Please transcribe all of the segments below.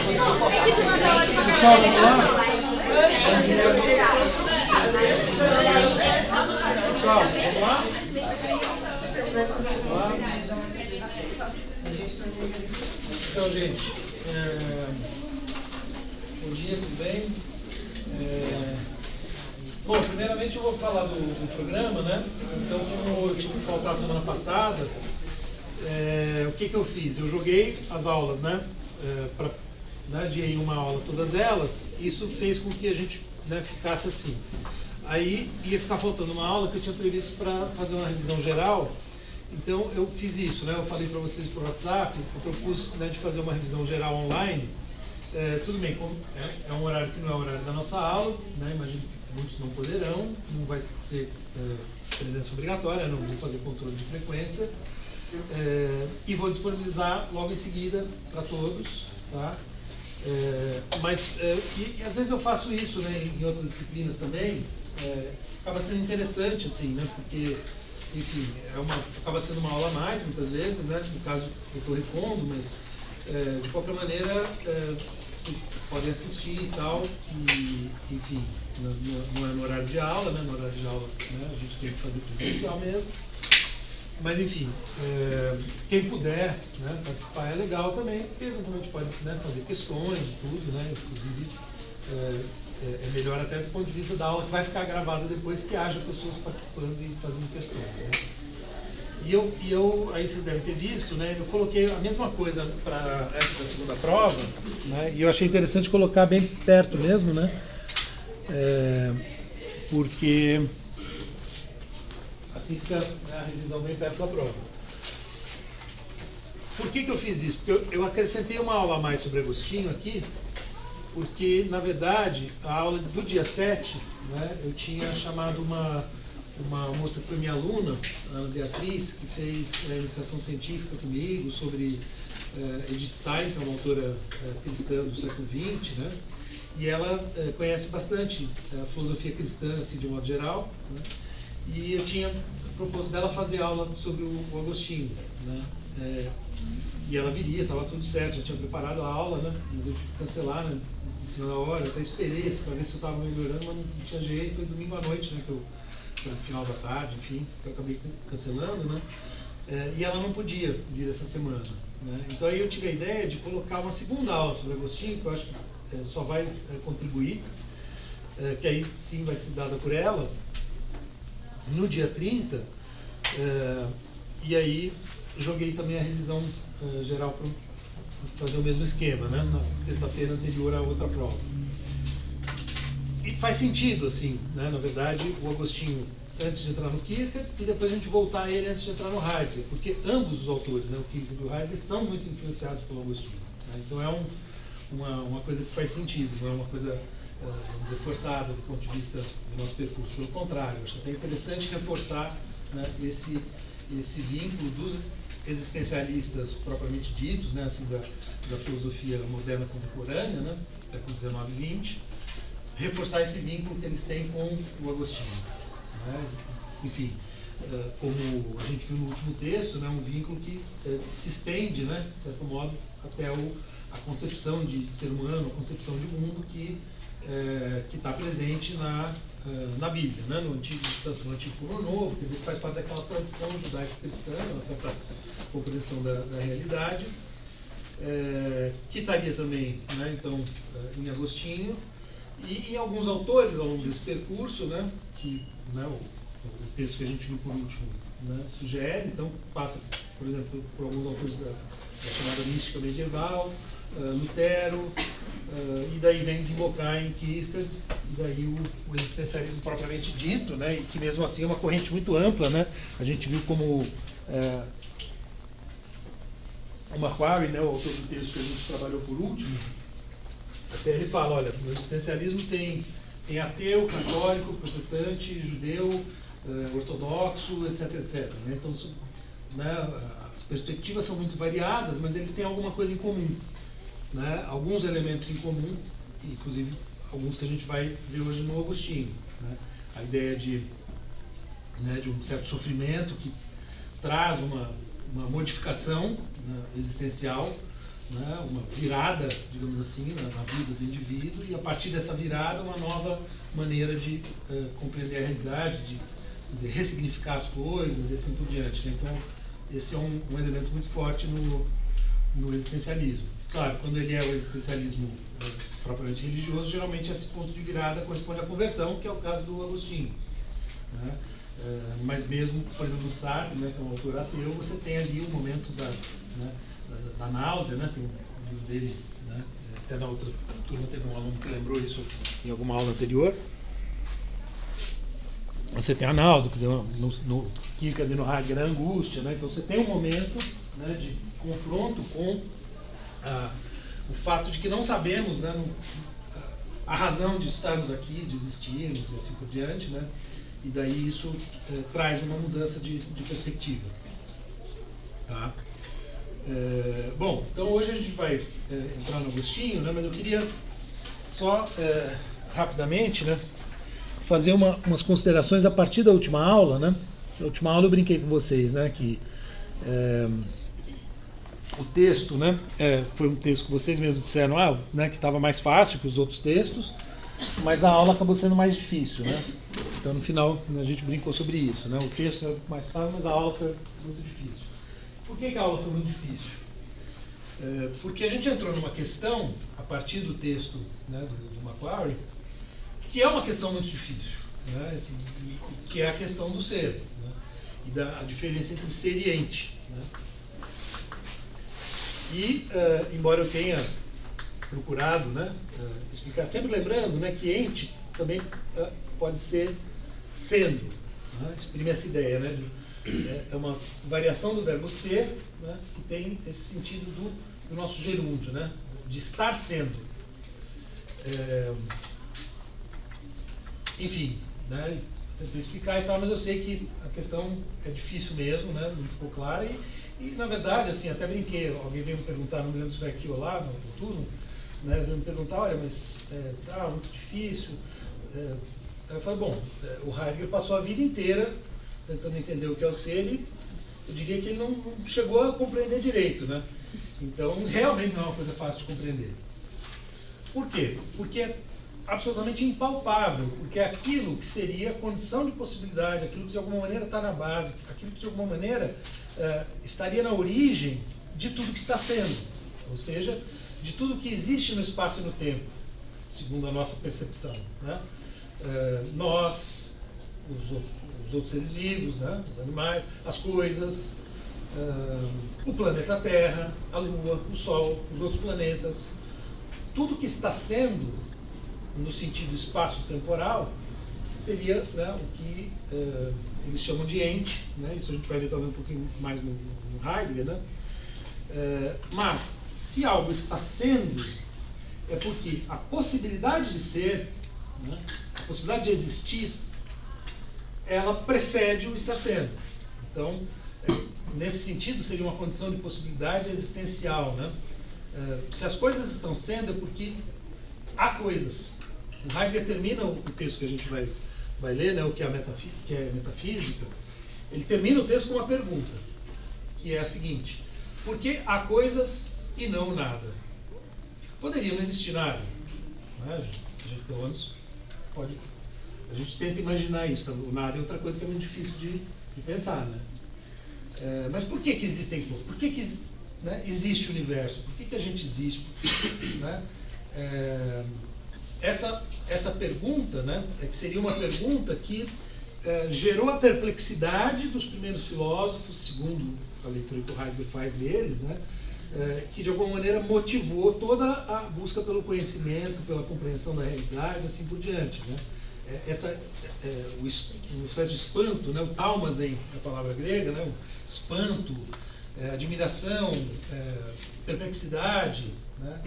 Pessoal, vamos lá? Pessoal, vamos lá? Então, gente, bom dia, tudo bem? Bom, primeiramente eu vou falar do programa, né? Então, como eu tive que faltar semana passada, o que eu fiz? Eu joguei as aulas, né? Dia em uma aula todas elas. Isso fez com que a gente, né, ficasse assim. Aí ia ficar faltando uma aula que eu tinha previsto para fazer uma revisão geral. Então eu fiz isso, né? Eu falei para vocês por WhatsApp, eu propus, né, de fazer uma revisão geral online. Tudo bem, é um horário que não é o horário da nossa aula, né? Imagino que muitos não poderão, não vai ser presença obrigatória, não vou fazer controle de frequência. E vou disponibilizar logo em seguida para todos, tá? Mas às vezes eu faço isso, né, em outras disciplinas também. Acaba sendo interessante, assim, né, porque, enfim, acaba sendo uma aula a mais, muitas vezes, né, no caso eu correspondo, mas de qualquer maneira vocês podem assistir e tal, e, enfim, não é no horário de aula, né, no horário de aula, né, a gente tem que fazer presencial mesmo. Mas, enfim, quem puder, né, participar é legal também, porque eventualmente pode, né, fazer questões e tudo, né, inclusive é melhor até do ponto de vista da aula que vai ficar gravada depois, que haja pessoas participando e fazendo questões, né. E eu, aí vocês devem ter visto, né, eu coloquei a mesma coisa para essa da segunda prova, né, e eu achei interessante colocar bem perto mesmo, né, porque assim fica a revisão bem perto da prova. Por que eu fiz isso? Porque eu acrescentei uma aula a mais sobre Agostinho aqui, porque, na verdade, a aula do dia 7, né, eu tinha chamado uma moça que foi minha aluna, a Beatriz, que fez iniciação científica comigo sobre Edith Stein, que é uma autora cristã do século XX, né, e ela conhece bastante a filosofia cristã, assim, de um modo geral, né, e eu tinha proposto dela fazer aula sobre o Agostinho, né? E ela viria, estava tudo certo, já tinha preparado a aula, né? Mas eu tive que cancelar, né, em cima da hora, até esperei para ver se eu estava melhorando, mas não tinha jeito, e domingo à noite, né, no final da tarde, enfim, que eu acabei cancelando, né? E ela não podia vir essa semana, né? Então aí eu tive a ideia de colocar uma segunda aula sobre Agostinho, que eu acho que só vai contribuir, que aí sim vai ser dada por ela, no dia 30, e aí joguei também a revisão geral para fazer o mesmo esquema, né, na sexta-feira anterior à outra prova. E faz sentido, assim, né, na verdade, o Agostinho antes de entrar no Kierkegaard e depois a gente voltar a ele antes de entrar no Heidegger, porque ambos os autores, né, o Kierkegaard e o Heidegger, são muito influenciados pelo Agostinho, né, então é uma coisa que faz sentido, não é uma coisa vamos dizer, forçada do ponto de vista do nosso percurso. Pelo contrário, eu acho até interessante reforçar, né, esse vínculo dos existencialistas propriamente ditos, né, assim, da filosofia moderna contemporânea, né, século XIX e XX, reforçar esse vínculo que eles têm com o Agostinho, né? Enfim, como a gente viu no último texto, né, um vínculo que se estende, né, de certo modo, até a concepção de ser humano, a concepção de mundo que está presente na Bíblia, né? Tanto no Antigo como no Novo, quer dizer, que faz parte daquela tradição judaico-cristã, uma certa compreensão da realidade, que estaria também, né, então, em Agostinho, e em alguns autores ao longo desse percurso, né, que, né, o texto que a gente viu por último, né, sugere, então passa, por exemplo, por alguns autores da chamada mística medieval, Lutero, e daí vem desembocar em Kierkegaard, e daí o existencialismo propriamente dito, né, e que mesmo assim é uma corrente muito ampla, né, a gente viu como o Macquarie, né, o autor do texto que a gente trabalhou por último, até ele fala, olha, o existencialismo tem ateu, católico, protestante, judeu, ortodoxo, etc, etc, né, então, né, as perspectivas são muito variadas, mas eles têm alguma coisa em comum, né? Alguns elementos em comum, inclusive alguns que a gente vai ver hoje no Agostinho, né? A ideia de um certo sofrimento que traz uma modificação, né, existencial, né, uma virada, digamos assim, na vida do indivíduo, e a partir dessa virada uma nova maneira de compreender a realidade, de ressignificar as coisas e assim por diante, né? Então esse é um elemento muito forte no existencialismo. Claro, quando ele é o existencialismo propriamente religioso, geralmente esse ponto de virada corresponde à conversão, que é o caso do Agostinho, né? Mas mesmo, por exemplo, no Sartre, né, que é um autor ateu, você tem ali um momento da náusea, né? Tem um livro dele, né? Até na outra turma teve um aluno que lembrou isso em alguma aula anterior. Você tem a náusea, quer dizer, no Kierkegaard e no Heidegger a angústia, né? Então você tem um momento, né, de confronto com o fato de que não sabemos, né, a razão de estarmos aqui, de existirmos e assim por diante, né? E daí isso traz uma mudança de perspectiva. Tá? Bom, então hoje a gente vai entrar no Agostinho, né? Mas eu queria só rapidamente, né, fazer umas considerações a partir da última aula, né? Na última aula eu brinquei com vocês, né, que o texto, né, foi um texto que vocês mesmos disseram, né, que estava mais fácil que os outros textos, mas a aula acabou sendo mais difícil, né? Então no final a gente brincou sobre isso, né? O texto é mais fácil, mas a aula foi muito difícil. Por que a aula foi muito difícil? Porque a gente entrou numa questão, a partir do texto, né, do Maclaurin, que é uma questão muito difícil, né? Assim, que é a questão do ser, né? E da diferença entre ser e ente, né? E, embora eu tenha procurado, né, explicar, sempre lembrando, né, que ente também pode ser sendo, né? Exprime essa ideia, né? É uma variação do verbo ser, né, que tem esse sentido do nosso gerúndio, né, de estar sendo. Enfim, né, tentei explicar e tal, mas eu sei que a questão é difícil mesmo, né, não ficou clara e na verdade, assim, até brinquei, alguém veio me perguntar, não me lembro se foi aqui ou lá, no turno, né, veio me perguntar, olha, mas tá muito difícil. Aí eu falei, bom, o Heidegger passou a vida inteira tentando entender o que é o ser e eu diria que ele não chegou a compreender direito, né? Então, realmente não é uma coisa fácil de compreender. Por quê? Porque é absolutamente impalpável, porque é aquilo que seria a condição de possibilidade, aquilo que de alguma maneira está na base, aquilo que de alguma maneira estaria na origem de tudo que está sendo, ou seja, de tudo que existe no espaço e no tempo, segundo a nossa percepção, né? Nós, os outros seres vivos, né? Os animais, as coisas, o planeta Terra, a Lua, o Sol, os outros planetas, tudo que está sendo no sentido espaço-temporal seria, né, o que eles chamam de ente, né? Isso a gente vai ver talvez um pouquinho mais no Heidegger, né? Mas se algo está sendo, é porque a possibilidade de ser, né, a possibilidade de existir, ela precede o estar sendo. Então, nesse sentido, seria uma condição de possibilidade existencial, né? Se as coisas estão sendo, é porque há coisas. O Heidegger termina o texto que a gente vai ler, né, o que é metafísica, ele termina o texto com uma pergunta, que é a seguinte: por que há coisas e não nada? Poderia não existir nada, né? A gente pelo menos pode, a gente tenta imaginar isso. Então, o nada é outra coisa que é muito difícil de pensar, né? Mas por que existem coisas? Por que né, existe o universo? Por que a gente existe? Né? Essa pergunta, né, que seria uma pergunta que gerou a perplexidade dos primeiros filósofos, segundo a leitura que o Heidegger faz deles, né, que de alguma maneira motivou toda a busca pelo conhecimento, pela compreensão da realidade, assim por diante, né. Uma espécie de espanto, né, o taumazen, a palavra grega, né, o espanto, admiração, perplexidade, né,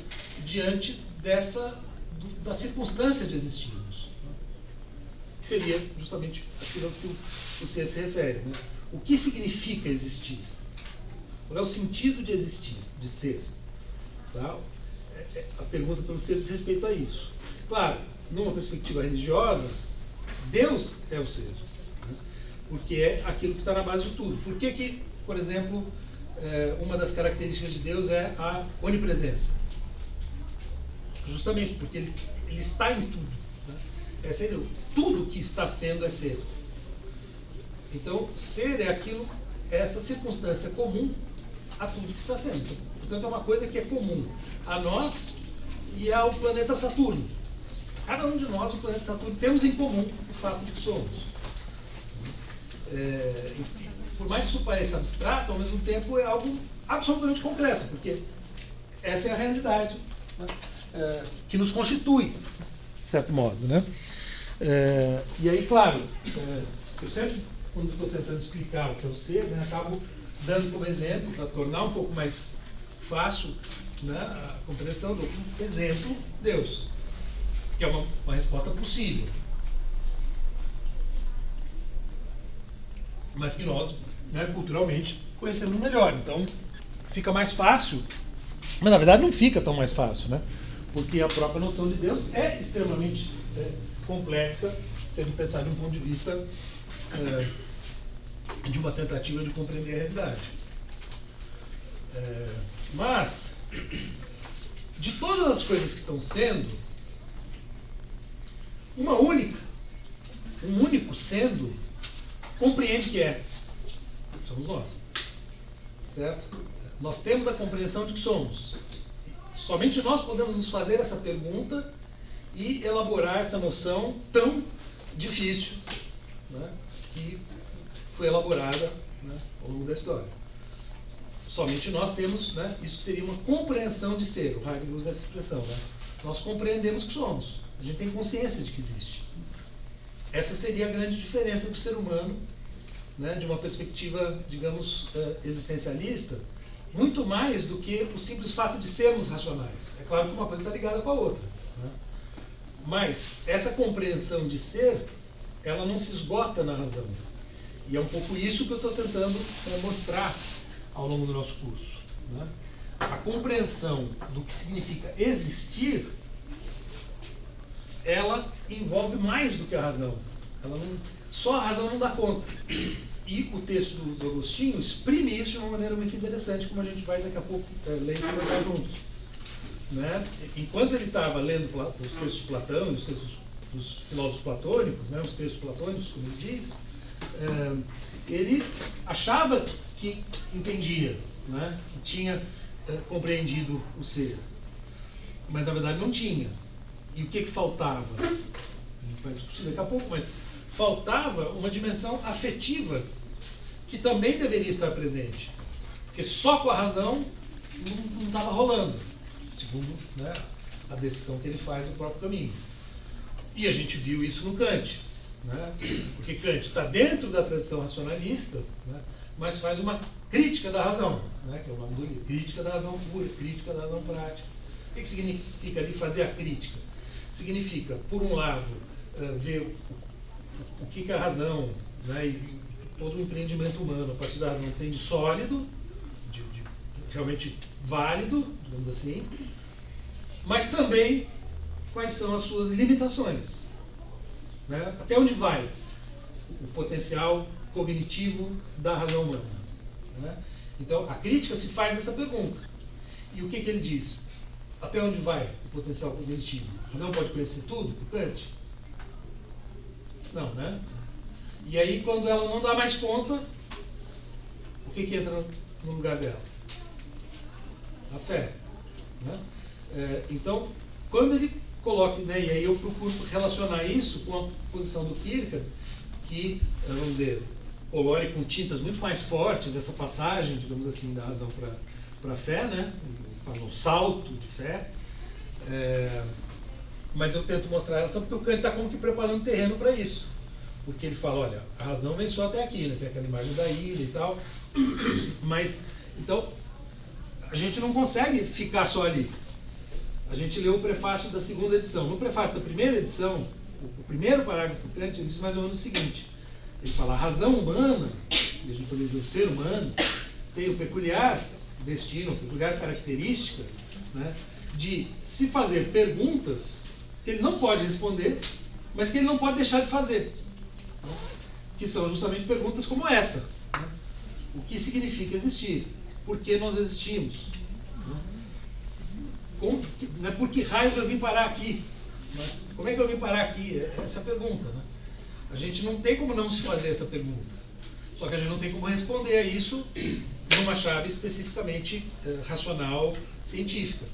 diante da circunstância de existirmos, né, que seria justamente aquilo que o ser se refere, né? O que significa existir? Qual é o sentido de existir, de ser? Tá? A pergunta pelo ser diz respeito a isso. Claro, numa perspectiva religiosa, Deus é o ser, né? Porque é aquilo que está na base de tudo. Por que, por exemplo, uma das características de Deus é a onipresença. Justamente porque ele está em tudo. Né? É ser, tudo que está sendo é ser. Então, ser é aquilo, é essa circunstância comum a tudo que está sendo. Portanto, é uma coisa que é comum a nós e ao planeta Saturno. Cada um de nós, o planeta Saturno, temos em comum o fato de que somos. Por mais que isso pareça abstrato, ao mesmo tempo é algo absolutamente concreto, porque essa é a realidade, né? Que nos constitui, de certo modo. Né? E aí, claro, eu sempre, quando estou tentando explicar o que é o ser, né, acabo dando como exemplo, para tornar um pouco mais fácil, né, a compreensão do exemplo, Deus, que é uma resposta possível. Mas que nós, né, culturalmente, conhecemos melhor. Então, fica mais fácil, mas na verdade não fica tão mais fácil, né? Porque a própria noção de Deus é extremamente complexa, se a gente pensar de um ponto de vista de uma tentativa de compreender a realidade. Mas, de todas as coisas que estão sendo, um único sendo, compreende que somos nós, certo? Nós temos a compreensão de que somos. Somente nós podemos nos fazer essa pergunta e elaborar essa noção tão difícil, né, que foi elaborada, né, ao longo da história. Somente nós temos, né, isso que seria uma compreensão de ser. O Heidegger usa essa expressão. Né? Nós compreendemos que somos. A gente tem consciência de que existe. Essa seria a grande diferença do ser humano, né, de uma perspectiva, digamos, existencialista, muito mais do que o simples fato de sermos racionais. É claro que uma coisa está ligada com a outra. Né? Mas essa compreensão de ser, ela não se esgota na razão. E é um pouco isso que eu estou tentando mostrar ao longo do nosso curso. Né? A compreensão do que significa existir, ela envolve mais do que a razão. Só a razão não dá conta. E o texto do Agostinho exprime isso de uma maneira muito interessante, como a gente vai daqui a pouco ler e comentar juntos. Né? Enquanto ele estava lendo os textos de Platão e os textos dos filósofos platônicos, né, os textos platônicos, como ele diz, ele achava que entendia, né, que tinha compreendido o ser. Mas na verdade não tinha. E o que faltava? A gente vai discutir daqui a pouco, mas faltava uma dimensão afetiva que também deveria estar presente. Porque só com a razão não estava rolando, segundo, né, a decisão que ele faz no próprio caminho. E a gente viu isso no Kant. Né? Porque Kant está dentro da tradição racionalista, né, mas faz uma crítica da razão, né, que é o nome do livro. Crítica da razão pura, crítica da razão prática. O que significa ali fazer a crítica? Significa, por um lado, ver o que a razão, né, e todo o empreendimento humano a partir da razão tem de sólido, de realmente válido, digamos assim, mas também quais são as suas limitações. Né? Até onde vai o potencial cognitivo da razão humana. Né? Então, a crítica se faz essa pergunta. E o que ele diz? Até onde vai o potencial cognitivo? A razão pode conhecer tudo, por Kant? Não, né? E aí, quando ela não dá mais conta, o que entra no lugar dela? A fé. Né? Então, quando ele coloca, né, e aí eu procuro relacionar isso com a posição do Kierkegaard, que, vamos dizer, colore com tintas muito mais fortes essa passagem, digamos assim, da razão para a fé, né? Fala um salto de fé. Mas eu tento mostrar ela só porque o Kant está como que preparando o terreno para isso. Porque ele fala, olha, a razão vem só até aqui, né? Tem aquela imagem da ilha e tal. Mas, então, a gente não consegue ficar só ali. A gente leu o prefácio da segunda edição. No prefácio da primeira edição, o primeiro parágrafo do Kant, ele diz mais ou menos o seguinte. Ele fala, a razão humana, e a gente poderia dizer o ser humano, tem o peculiar destino, a peculiar característica, né, de se fazer perguntas que ele não pode responder, mas que ele não pode deixar de fazer. Que são justamente perguntas como essa. Né? O que significa existir? por que nós existimos. Né? Por que raios eu vim parar aqui? Né? Como é que eu vim parar aqui? Essa é a pergunta. Né? A gente não tem como não se fazer essa pergunta. Só que a gente não tem como responder a isso numa chave especificamente racional, científica.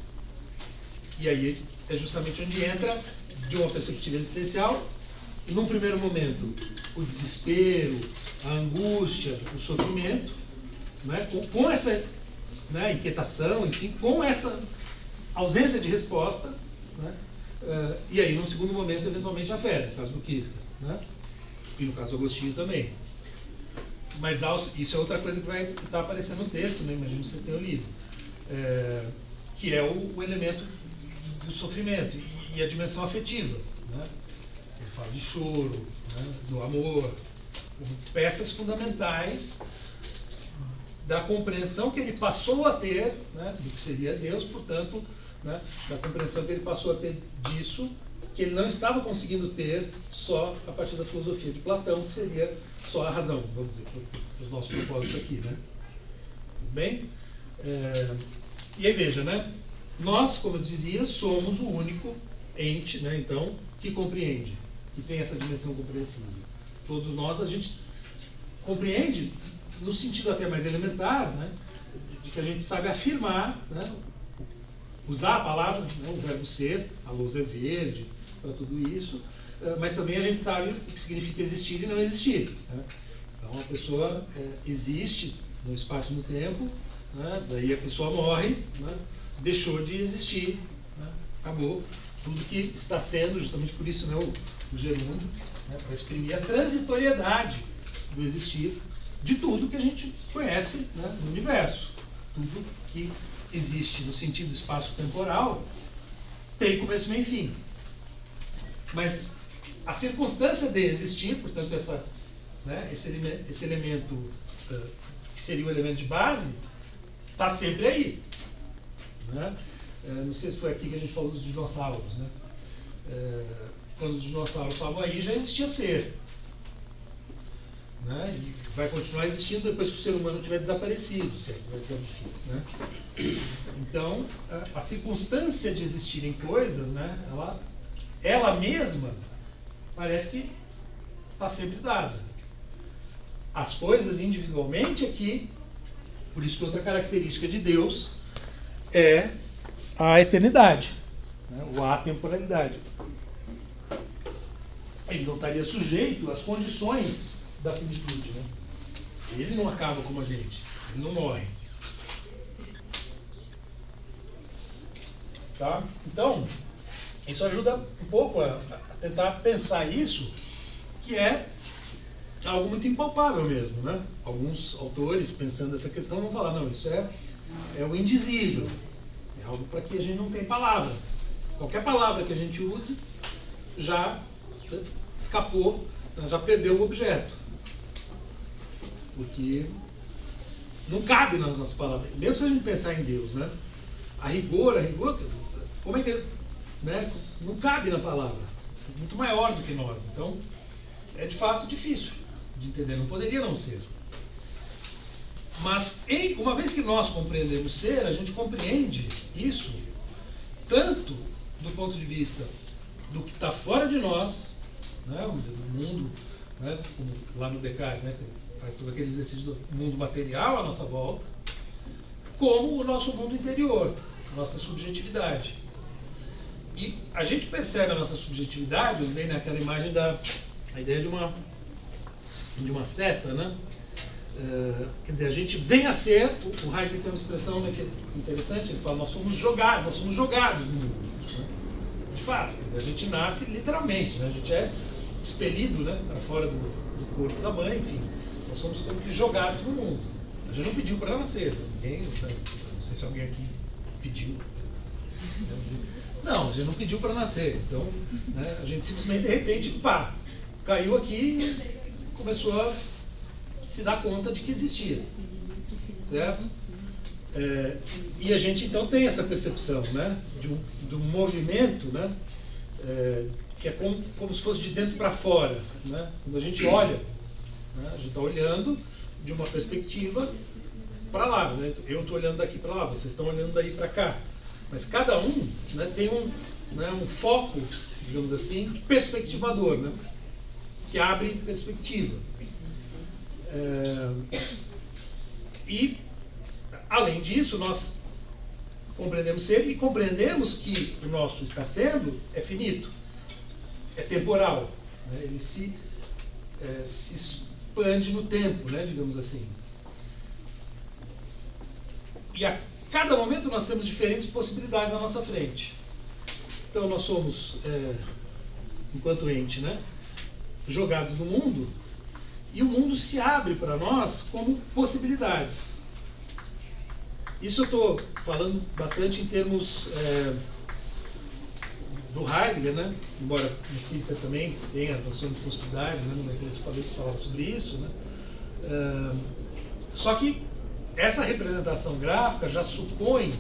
E aí é justamente onde entra, de uma perspectiva existencial, e num primeiro momento, o desespero, a angústia, o sofrimento, né? com essa, né, inquietação, enfim, com essa ausência de resposta, né? E aí, num segundo momento, eventualmente, a fé, no caso do Kierkegaard, né? E no caso do Agostinho também. Mas isso é outra coisa que vai estar aparecendo no texto, né? Imagino que vocês tenham lido, que é o elemento do sofrimento e a dimensão afetiva, né? Ele fala de choro, né? Do amor, peças fundamentais da compreensão que ele passou a ter, né? Do que seria Deus, portanto, né? Da compreensão que ele passou a ter disso, que ele não estava conseguindo ter só a partir da filosofia de Platão, que seria só a razão, vamos dizer, para os nossos propósitos aqui, né? Tudo bem? E aí veja, né? Nós, como eu dizia, somos o único ente, né, então, que compreende, que tem essa dimensão compreensível. Todos nós, a gente compreende no sentido até mais elementar, né, de que a gente sabe afirmar, né, usar a palavra, né, o verbo ser, a luz é verde, para tudo isso, mas também a gente sabe o que significa existir e não existir. Né? Então a pessoa existe no espaço e no tempo, né? Daí a pessoa morre, né? Deixou de existir, né? Acabou tudo que está sendo, justamente por isso, né, o gerúndio, né, para exprimir a transitoriedade do existir de tudo que a gente conhece, né, no universo. Tudo que existe no sentido espaço-temporal tem começo, meio e fim. Mas a circunstância de existir, portanto, esse elemento que seria o elemento de base, está sempre aí. Né? Não sei se foi aqui que a gente falou dos dinossauros. Né? Quando os dinossauros estavam aí, já existia ser. Né? E vai continuar existindo depois que o ser humano tiver desaparecido. Né? Então, a circunstância de existirem coisas, né, ela mesma parece que está sempre dada. As coisas individualmente aqui, por isso que outra característica de Deus é a eternidade, né, ou a atemporalidade. Ele não estaria sujeito às condições da finitude. Né? Ele não acaba como a gente, ele não morre. Tá? Então, isso ajuda um pouco a tentar pensar isso, que é algo muito impalpável mesmo. Né? Alguns autores, pensando nessa questão, vão falar, não, isso é o indizível. É algo para que a gente não tem palavra. Qualquer palavra que a gente use já escapou, já perdeu o objeto. Porque não cabe nas nossas palavras. Mesmo se a gente pensar em Deus, né? A rigor, como é que... Né? Não cabe na palavra. É muito maior do que nós. Então, é de fato difícil de entender. Não poderia não ser. Mas, uma vez que nós compreendemos ser, a gente compreende isso tanto do ponto de vista do que está fora de nós, né? Vamos dizer, do mundo, né? Como lá no Descartes, né? Que faz todo aquele exercício do mundo material à nossa volta, como o nosso mundo interior, nossa subjetividade. E a gente percebe a nossa subjetividade, eu usei naquela imagem a ideia de uma seta, né? Quer dizer, a gente vem a ser, o Heidegger tem uma expressão, né, que é interessante, ele fala, nós somos jogados no mundo. Né? De fato, quer dizer, a gente nasce literalmente, né? A gente é expelido, né, para fora do corpo da mãe, enfim, nós somos como que jogados no mundo. A gente não pediu para nascer, ninguém, não sei se alguém aqui pediu. Não, a gente não pediu para nascer, então, né, a gente simplesmente, de repente, pá, caiu aqui e começou a se dar conta de que existia, certo? E a gente então tem essa percepção, né, de um movimento, né, que é como se fosse de dentro para fora, né? Quando a gente olha, né, a gente está olhando de uma perspectiva para lá, né? Eu estou olhando daqui para lá, vocês estão olhando daí para cá. Mas cada um, né, tem um foco, digamos assim, perspectivador, né? Que abre perspectiva. E, além disso, nós compreendemos ser e compreendemos que o nosso estar sendo é finito, é temporal, né? Ele se expande no tempo, né, digamos assim. E a cada momento nós temos diferentes possibilidades na nossa frente. Então nós somos, enquanto ente, né, jogados no mundo, e o mundo se abre para nós como possibilidades. Isso eu estou falando bastante em termos do Heidegger, né? Embora no Kierkegaard também tenha a noção de possibilidade, né? Não é que eu falava sobre isso, né? Só que essa representação gráfica já supõe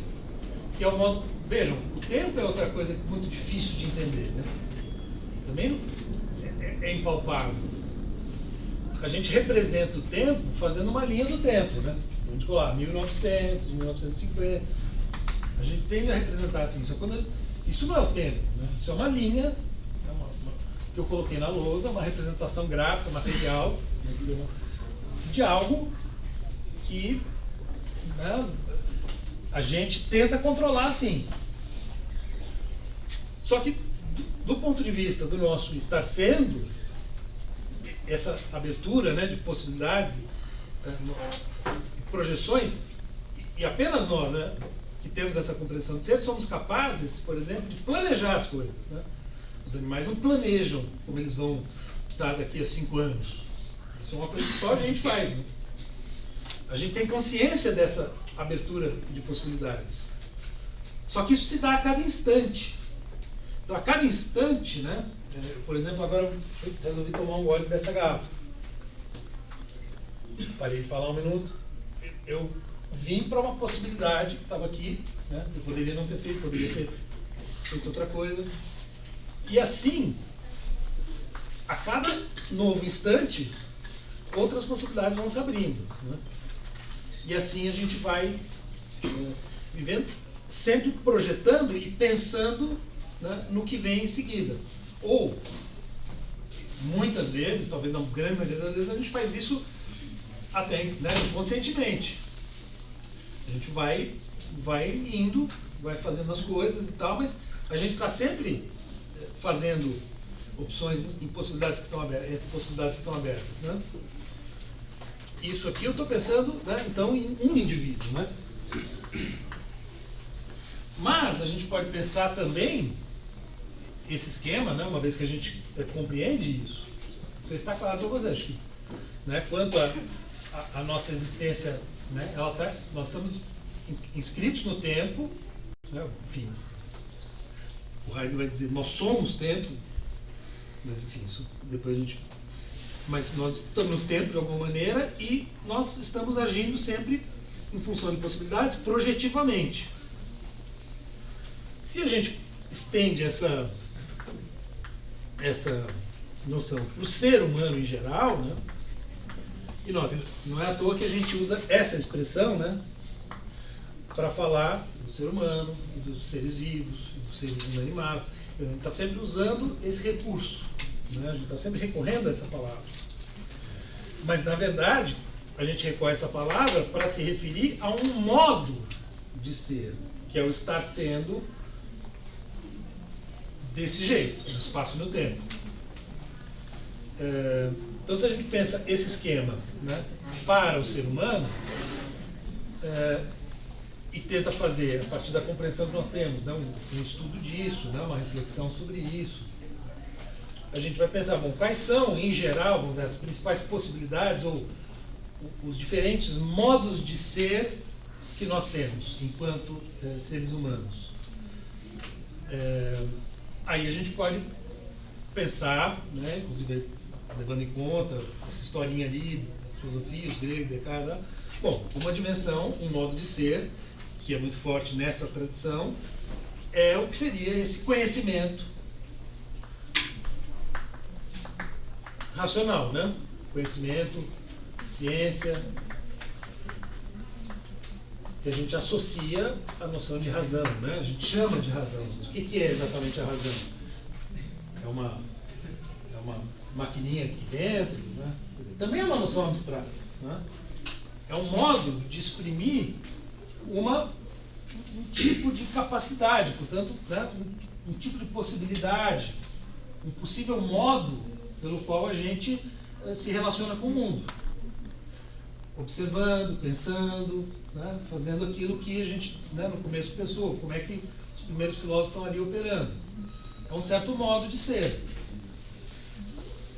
que é o modo... Vejam, o tempo é outra coisa muito difícil de entender, né? Também é impalpável. A gente representa o tempo fazendo uma linha do tempo, né? A gente coloca 1900, 1950. A gente tende a representar assim. Isso não é o tempo, né? Isso é uma linha que eu coloquei na lousa, uma representação gráfica, material, né, de algo que, né, a gente tenta controlar assim. Só que, do ponto de vista do nosso estar sendo, essa abertura, né, de possibilidades, projeções, e apenas nós, né, que temos essa compreensão de ser, somos capazes, por exemplo, de planejar as coisas, né? Os animais não planejam como eles vão estar daqui a 5 anos. Isso é uma coisa que só a gente faz, né? A gente tem consciência dessa abertura de possibilidades. Só que isso se dá a cada instante. Então, a cada instante, né? Por exemplo, agora eu resolvi tomar um gole dessa garrafa. Parei de falar um minuto. Eu vim para uma possibilidade que estava aqui, né? Eu poderia não ter feito, poderia ter feito outra coisa. E assim, a cada novo instante, outras possibilidades vão se abrindo, né? E assim a gente vai vivendo, sempre projetando e pensando, né, no que vem em seguida. Ou, muitas vezes, talvez na grande maioria das vezes, a gente faz isso até, né, inconscientemente. A gente vai indo, vai fazendo as coisas e tal, mas a gente está sempre fazendo opções em possibilidades que estão abertas, entre possibilidades que estão abertas, né? Isso aqui eu estou pensando, né, então, em um indivíduo, né? Mas a gente pode pensar também esse esquema, né, uma vez que a gente compreende isso. Não sei se está claro para vocês, acho que, né, quanto a nossa existência, né, nós estamos inscritos no tempo, né, enfim, o Heidegger vai dizer, nós somos tempo, mas enfim, isso depois a gente... Mas nós estamos no tempo de alguma maneira e nós estamos agindo sempre em função de possibilidades, projetivamente. Se a gente estende essa noção para o ser humano em geral, né? E notem, não é à toa que a gente usa essa expressão, né, para falar do ser humano, dos seres vivos, dos seres inanimados. A gente está sempre usando esse recurso, né? A gente está sempre recorrendo a essa palavra. Mas, na verdade, a gente recorre a essa palavra para se referir a um modo de ser, que é o estar sendo desse jeito, no espaço e no tempo. Então, se a gente pensa esse esquema, né, para o ser humano, e tenta fazer, a partir da compreensão que nós temos, né, um estudo disso, né, uma reflexão sobre isso, a gente vai pensar, bom, quais são, em geral, vamos dizer, as principais possibilidades ou os diferentes modos de ser que nós temos enquanto seres humanos. Aí a gente pode pensar, né, inclusive levando em conta essa historinha ali da filosofia, os gregos, Descartes, bom, uma dimensão, um modo de ser, que é muito forte nessa tradição, é o que seria esse conhecimento racional, né? Conhecimento, ciência, que a gente associa a noção de razão, né? A gente chama de razão. Mas o que é exatamente a razão? É uma maquininha aqui dentro, né? Também é uma noção abstrata, né? É um modo de exprimir um tipo de capacidade, portanto, né? um tipo de possibilidade, um possível modo pelo qual a gente se relaciona com o mundo. Observando, pensando, né? Fazendo aquilo que a gente, né, no começo pensou, como é que os primeiros filósofos estão ali operando. É um certo modo de ser.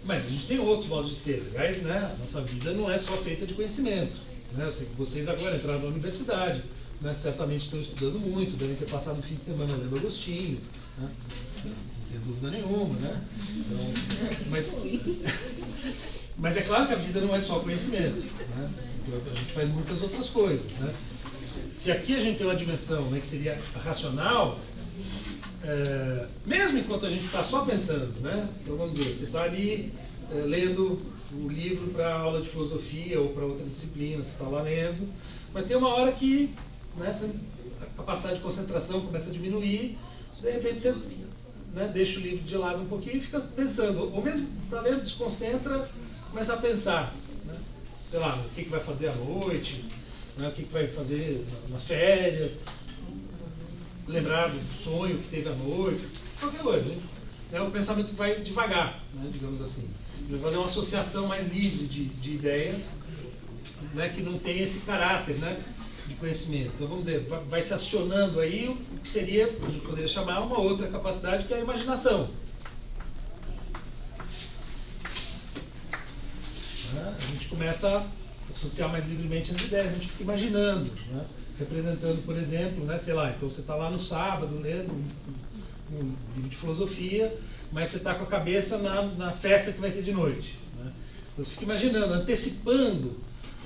Mas a gente tem outros modos de ser. Aliás, né, a nossa vida não é só feita de conhecimento. Né? Eu sei que vocês agora entraram na universidade, né, certamente estão estudando muito, devem ter passado o fim de semana lendo Agostinho. Né? Não tem dúvida nenhuma. Né? Então, mas é claro que a vida não é só conhecimento. Né? Então, a gente faz muitas outras coisas. Né? Se aqui a gente tem uma dimensão, né, que seria racional, mesmo enquanto a gente está só pensando, né? Então vamos dizer, você está ali lendo um livro para aula de filosofia ou para outra disciplina, você está lá lendo, mas tem uma hora que, né, a capacidade de concentração começa a diminuir, de repente você, né, deixa o livro de lado um pouquinho e fica pensando, ou mesmo está lendo, desconcentra, começa a pensar, né? Sei lá, o que vai fazer à noite, né, o que vai fazer nas férias, lembrar do sonho que teve à noite, qualquer coisa. Né? O pensamento vai devagar, né, digamos assim. Vai fazer uma associação mais livre de ideias, né, que não tem esse caráter, né, de conhecimento. Então, vamos dizer, vai se acionando aí o que seria, a gente poderia chamar, uma outra capacidade, que é a imaginação. Né? A gente começa a associar mais livremente as ideias, a gente fica imaginando, né? Representando, por exemplo, né, sei lá, então você está lá no sábado lendo um livro de filosofia, mas você está com a cabeça na festa que vai ter de noite. Né? Então você fica imaginando, antecipando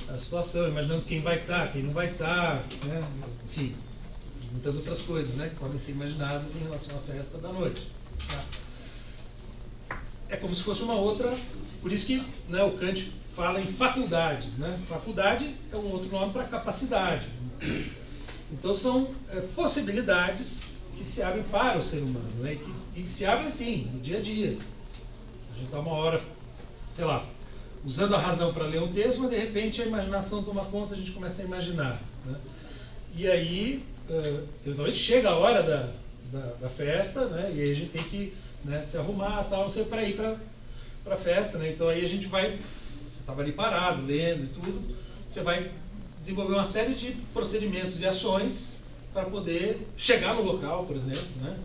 a situação, imaginando quem vai estar, quem não vai estar, né? Enfim, muitas outras coisas, né, que podem ser imaginadas em relação à festa da noite. Tá? É como se fosse uma outra, por isso que, né, o Kant fala em faculdades. Né? Faculdade é um outro nome para capacidade. Então são possibilidades que se abrem para o ser humano, né? E se abrem assim, no dia a dia. A gente está uma hora, sei lá, usando a razão para ler um texto, mas de repente a imaginação toma conta, a gente começa a imaginar. Né? E aí, eventualmente chega a hora da festa, né? E aí a gente tem que, né, se arrumar, tal, não sei, para ir para a festa. Né? Então aí a gente vai, você estava ali parado, lendo e tudo, você vai desenvolver uma série de procedimentos e ações para poder chegar no local, por exemplo, né?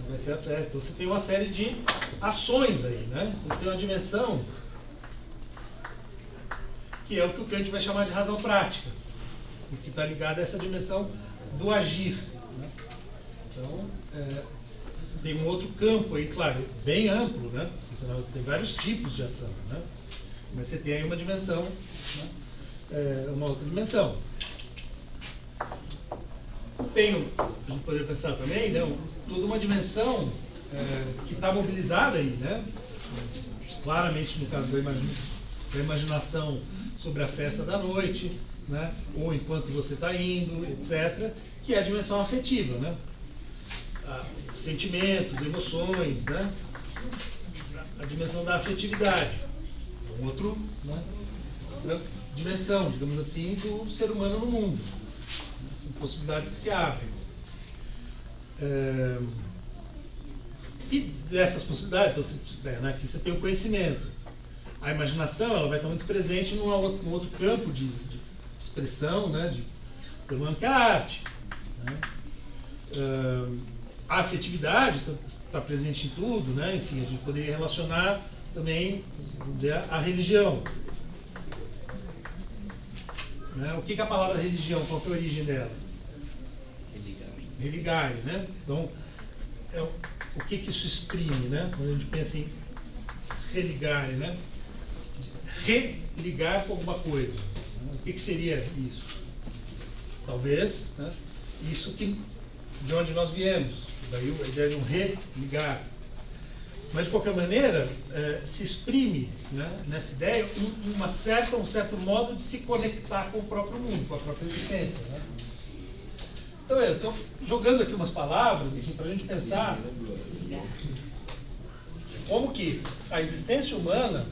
Vai ser a festa. Então você tem uma série de ações aí, né? Então você tem uma dimensão que é o que o Kant vai chamar de razão prática, o que está ligado a essa dimensão do agir. Né? Então, tem um outro campo aí, claro, bem amplo, né? Senão tem vários tipos de ação, né? Mas você tem aí uma dimensão, né? Uma outra dimensão. Tem, a gente poderia pensar também, né, toda uma dimensão que está mobilizada aí, né? Claramente no caso da imaginação sobre a festa da noite, né? Ou enquanto você está indo, etc., que é a dimensão afetiva, né? Sentimentos, emoções, né? A dimensão da afetividade, um outro, né? Outra dimensão, digamos assim, do ser humano no mundo. São possibilidades que se abrem. E dessas possibilidades, então, né, aqui você tem o conhecimento. A imaginação, ela vai estar muito presente num outro campo de expressão, né, de ser humano, que é a arte. Né? A afetividade está presente em tudo, né? Enfim, a gente poderia relacionar também, vamos dizer, a religião. Né? O que é a palavra religião? Qual que é a origem dela? Religare, né? Então, o que isso exprime, né? Quando a gente pensa em religare, né? Religar com alguma coisa. Né? O que seria isso? Talvez, né, isso que, de onde nós viemos. Daí a ideia de um religar. Mas, de qualquer maneira, se exprime, né, nessa ideia um certo modo de se conectar com o próprio mundo, com a própria existência. Né? Então, eu estou jogando aqui umas palavras assim, para a gente pensar como que a existência humana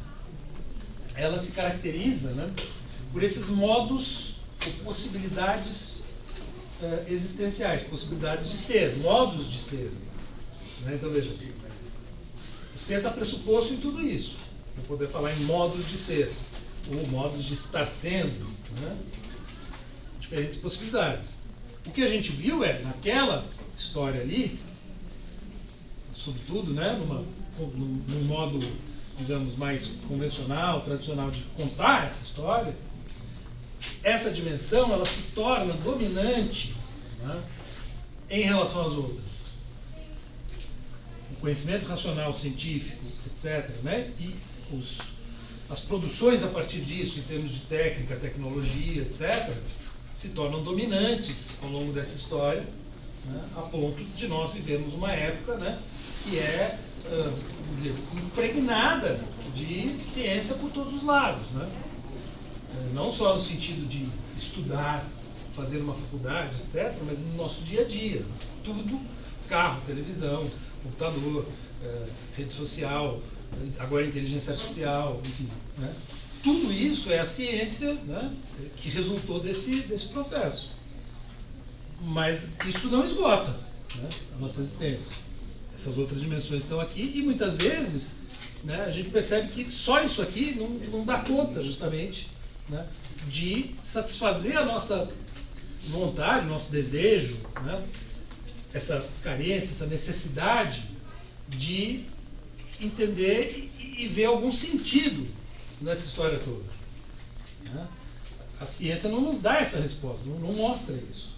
ela se caracteriza, né, por esses modos ou possibilidades existenciais, possibilidades de ser, modos de ser. Né? Então, veja, o ser está pressuposto em tudo isso. Para poder falar em modos de ser, ou modos de estar sendo, né? Diferentes possibilidades. O que a gente viu é, naquela história ali, sobretudo, né, num modo, digamos, mais convencional, tradicional de contar essa história, essa dimensão ela se torna dominante, né, em relação às outras. O conhecimento racional, científico, etc., né, e as produções a partir disso, em termos de técnica, tecnologia, etc., se tornam dominantes ao longo dessa história, né, a ponto de nós vivermos uma época, né, que é, vamos dizer, impregnada de ciência por todos os lados, né? Não só no sentido de estudar, fazer uma faculdade, etc., mas no nosso dia a dia. Tudo, carro, televisão, computador, rede social, agora inteligência artificial, enfim, né? Tudo isso é a ciência, né, que resultou desse processo. Mas isso não esgota, né, a nossa existência. Essas outras dimensões estão aqui e muitas vezes, né, a gente percebe que só isso aqui não dá conta, justamente, né, de satisfazer a nossa vontade, nosso desejo, né, essa carência, essa necessidade de entender e ver algum sentido nessa história toda. Né? A ciência não nos dá essa resposta, não mostra isso.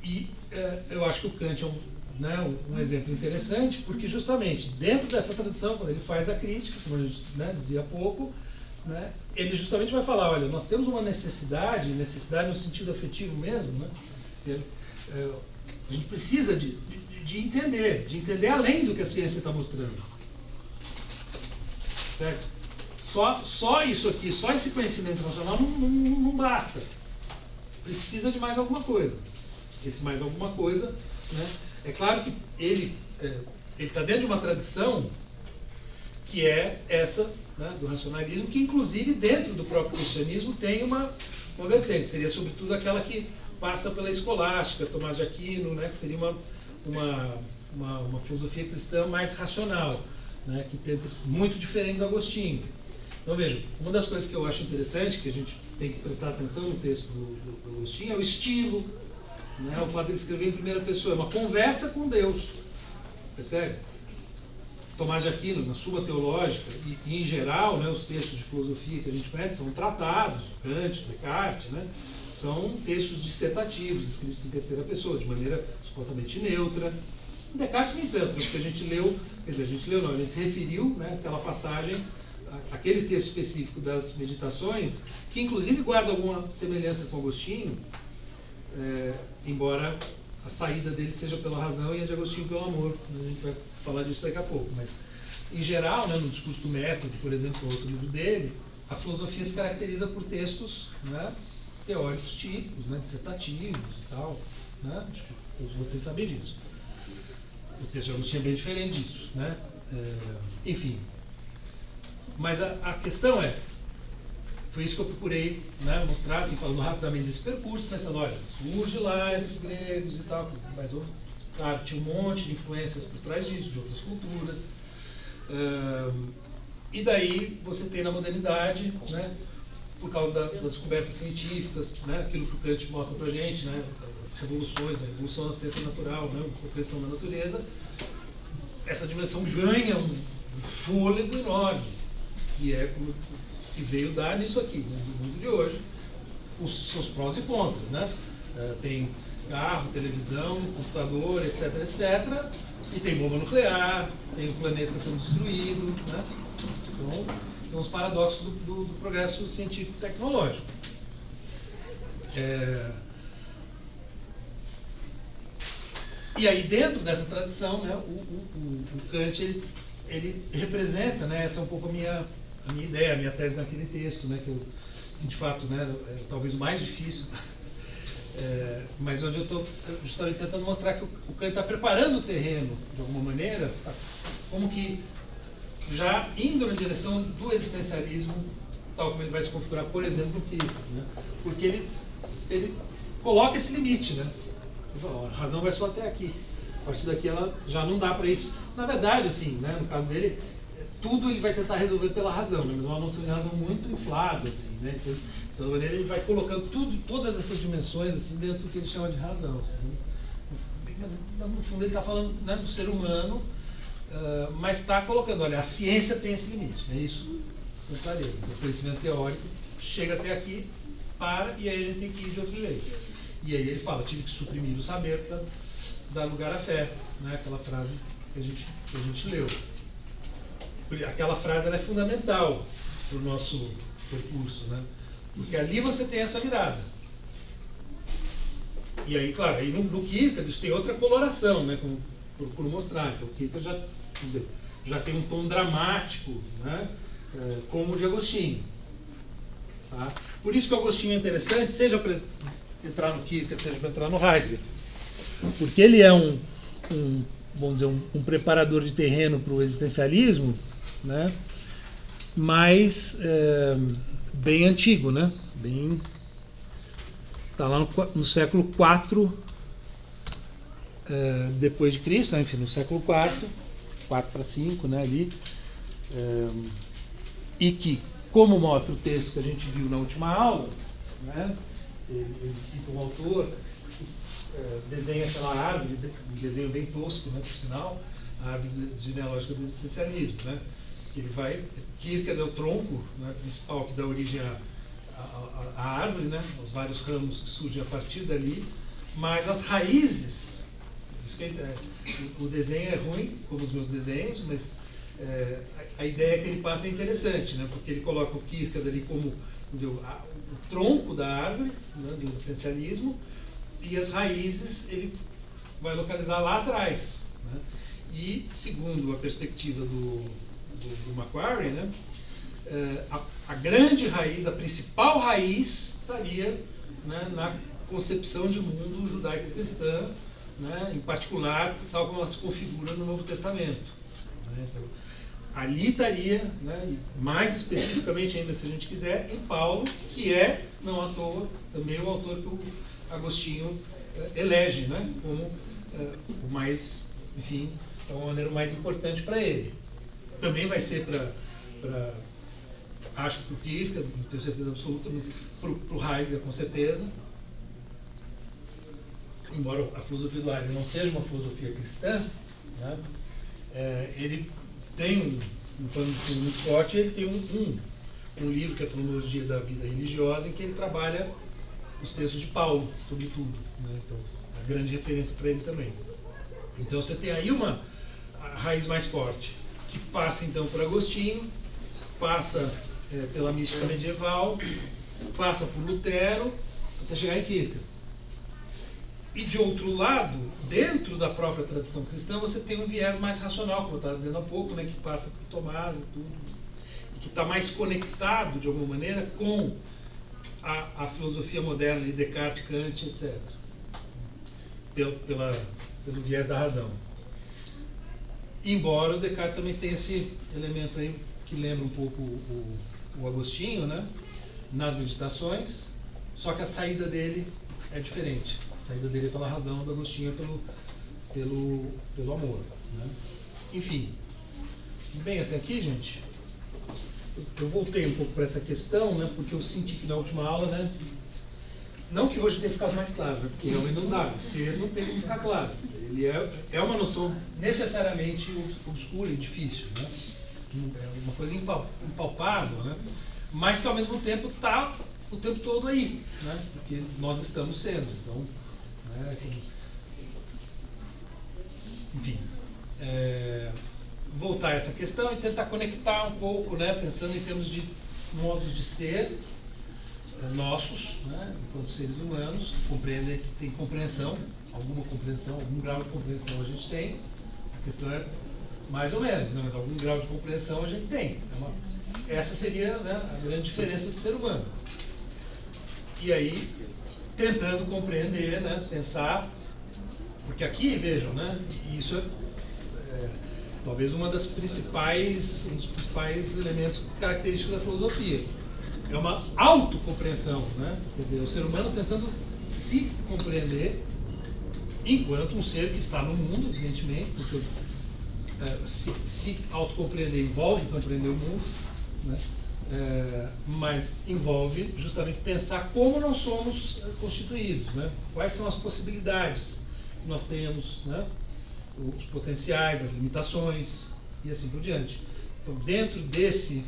E eu acho que o Kant é um exemplo interessante, porque justamente dentro dessa tradição, quando ele faz a crítica, como a gente, né, dizia há pouco, né, ele justamente vai falar, olha, nós temos uma necessidade no sentido afetivo mesmo, né? A gente precisa de entender além do que a ciência está mostrando. Certo? Só isso aqui, só esse conhecimento racional não basta. Precisa de mais alguma coisa. Esse mais alguma coisa, né? É claro que ele está dentro de uma tradição que é essa, né, do racionalismo, que inclusive dentro do próprio cristianismo tem uma vertente. Seria sobretudo aquela que passa pela escolástica, Tomás de Aquino, né, que seria uma filosofia cristã mais racional, né, que tenta muito diferente do Agostinho. Então veja, uma das coisas que eu acho interessante, que a gente tem que prestar atenção no texto do Agostinho, é o estilo, né, o fato de ele escrever em primeira pessoa, é uma conversa com Deus, percebe? Tomás de Aquino, na Suma Teológica, e em geral, né, os textos de filosofia que a gente conhece são tratados, Kant, Descartes, né, são textos dissertativos, escritos em terceira pessoa, de maneira supostamente neutra. Descartes nem tanto, porque a gente leu, quer dizer, a gente se referiu, né, àquela passagem, aquele texto específico das meditações, que inclusive guarda alguma semelhança com Agostinho, embora a saída dele seja pela razão e a de Agostinho pelo amor. A gente vai falar disso daqui a pouco, mas em geral, né, no Discurso do Método, por exemplo, outro livro dele, a filosofia se caracteriza por textos, né, teóricos típicos, né, dissertativos e tal, né? Acho que todos vocês sabem disso. O texto de Agostinho é bem diferente disso, né? Enfim. Mas a questão foi isso que eu procurei, né, mostrar, assim, falando rapidamente desse percurso, pensando, olha, surge lá entre os gregos e tal, mas claro, tinha um monte de influências por trás disso, de outras culturas. E daí você tem na modernidade, né, por causa das descobertas científicas, né, aquilo que o Kant mostra pra gente, né, as revoluções, a evolução da ciência natural, né, a compreensão da natureza, essa dimensão ganha um fôlego enorme, que é como que veio dar nisso aqui, né, no mundo de hoje, os seus prós e contras, né? Tem carro, televisão, computador, etc, etc, e tem bomba nuclear, tem o planeta sendo destruído, né? Então, são os paradoxos do progresso científico-tecnológico. E aí, dentro dessa tradição, né, o Kant ele representa, né, essa é um pouco a minha ideia, a minha tese naquele texto, né, que de fato, né, é talvez o mais difícil, Mas onde eu estou justamente tentando mostrar que o Kant está preparando o terreno, de alguma maneira, como que já indo na direção do existencialismo, tal como ele vai se configurar, por exemplo, no Kierkegaard, né? Porque ele coloca esse limite, né? A razão vai só até aqui. A partir daqui ela já não dá para isso. Na verdade, assim, né, no caso dele, tudo ele vai tentar resolver pela razão, né? Mas uma noção de razão muito inflada, assim, né? Então, dessa maneira ele vai colocando todas essas dimensões assim, dentro do que ele chama de razão. Assim, né? Mas no fundo ele está falando, né, do ser humano, mas está colocando, olha, a ciência tem esse limite, né? Isso com clareza. Então, o conhecimento teórico chega até aqui, e aí a gente tem que ir de outro jeito. E aí ele fala, tive que suprimir o saber para dar lugar à fé, né? Aquela frase que a gente leu. Aquela frase ela é fundamental para o nosso percurso, né? Porque ali você tem essa virada. E aí, claro, aí no Kierkegaard isso tem outra coloração, né? Como procuro mostrar. Então o Kierkegaard já tem um tom dramático, né? Como o de Agostinho. Tá? Por isso que o Agostinho é interessante, seja para entrar no Kierkegaard, seja para entrar no Heidegger. Porque ele é vamos dizer, um preparador de terreno para o existencialismo, né? Mas bem antigo, né? Está lá no século IV depois de Cristo, né? Enfim, no século IV, 4 para 5, né? Ali, e que, como mostra o texto que a gente viu na última aula, né? Ele cita um autor, desenha aquela árvore, um desenho bem tosco, né, por sinal, a árvore genealógica do existencialismo, né? Kierkegaard é o tronco, né, principal que dá origem à árvore, né, os vários ramos que surgem a partir dali, mas as raízes, isso que o desenho é ruim, como os meus desenhos, mas a ideia que ele passa é interessante, né, porque ele coloca o Kierkegaard ali como, dizer, o tronco da árvore, né, do existencialismo, e as raízes ele vai localizar lá atrás, né? E segundo a perspectiva do Macquarie, né, a grande raiz, a principal raiz estaria, né, na concepção de mundo judaico-cristã, né, em particular tal como ela se configura no Novo Testamento, né? Então, ali estaria, né, mais especificamente ainda se a gente quiser, em Paulo, que é, não à toa, também o autor que o Agostinho elege, né, como o mais, enfim, é uma maneira mais importante para ele. Também vai ser acho que para o Kierkegaard, não tenho certeza absoluta, mas para o Heidegger com certeza. Embora a filosofia do Heidegger não seja uma filosofia cristã, né, ele tem um plano muito forte. Ele tem um livro que é a Fonologia da Vida Religiosa, em que ele trabalha os textos de Paulo, sobretudo, né? Então, a grande referência para ele também. Então, você tem aí uma raiz mais forte, que passa então por Agostinho, passa pela mística medieval, passa por Lutero, até chegar em Kierkegaard. E de outro lado, dentro da própria tradição cristã, você tem um viés mais racional, como eu estava dizendo há pouco, né, que passa por Tomás e tudo, e que está mais conectado, de alguma maneira, com a filosofia moderna de Descartes, Kant, etc. Pelo viés da razão. Embora o Descartes também tenha esse elemento aí que lembra um pouco o Agostinho, né, nas meditações, só que a saída dele é diferente. A saída dele é pela razão, do Agostinho é pelo amor, né? Enfim. Bem, até aqui, gente, eu voltei um pouco para essa questão, né, porque eu senti que na última aula, né, não que hoje tenha ficado mais claro, né, porque realmente não dá, o ser não tem como ficar claro. Ele é uma noção necessariamente obscura e difícil, né? É uma coisa impalpável, né, mas que ao mesmo tempo está o tempo todo aí, né, porque nós estamos sendo. Então, né, enfim, voltar a essa questão e tentar conectar um pouco, né, pensando em termos de modos de ser nossos, né, enquanto seres humanos, compreender que tem compreensão, algum grau de compreensão a gente tem. A questão é mais ou menos, né, mas algum grau de compreensão a gente tem. Essa seria, né, a grande diferença do ser humano. E aí, tentando compreender, né, pensar, porque aqui, vejam, né, isso é talvez um dos principais elementos característicos da filosofia. É uma autocompreensão, né? Quer dizer, o ser humano tentando se compreender enquanto um ser que está no mundo, evidentemente, porque se autocompreender envolve compreender o mundo, né? Mas envolve justamente pensar como nós somos constituídos, né? Quais são as possibilidades que nós temos, né? Os potenciais, as limitações e assim por diante. Então, dentro desse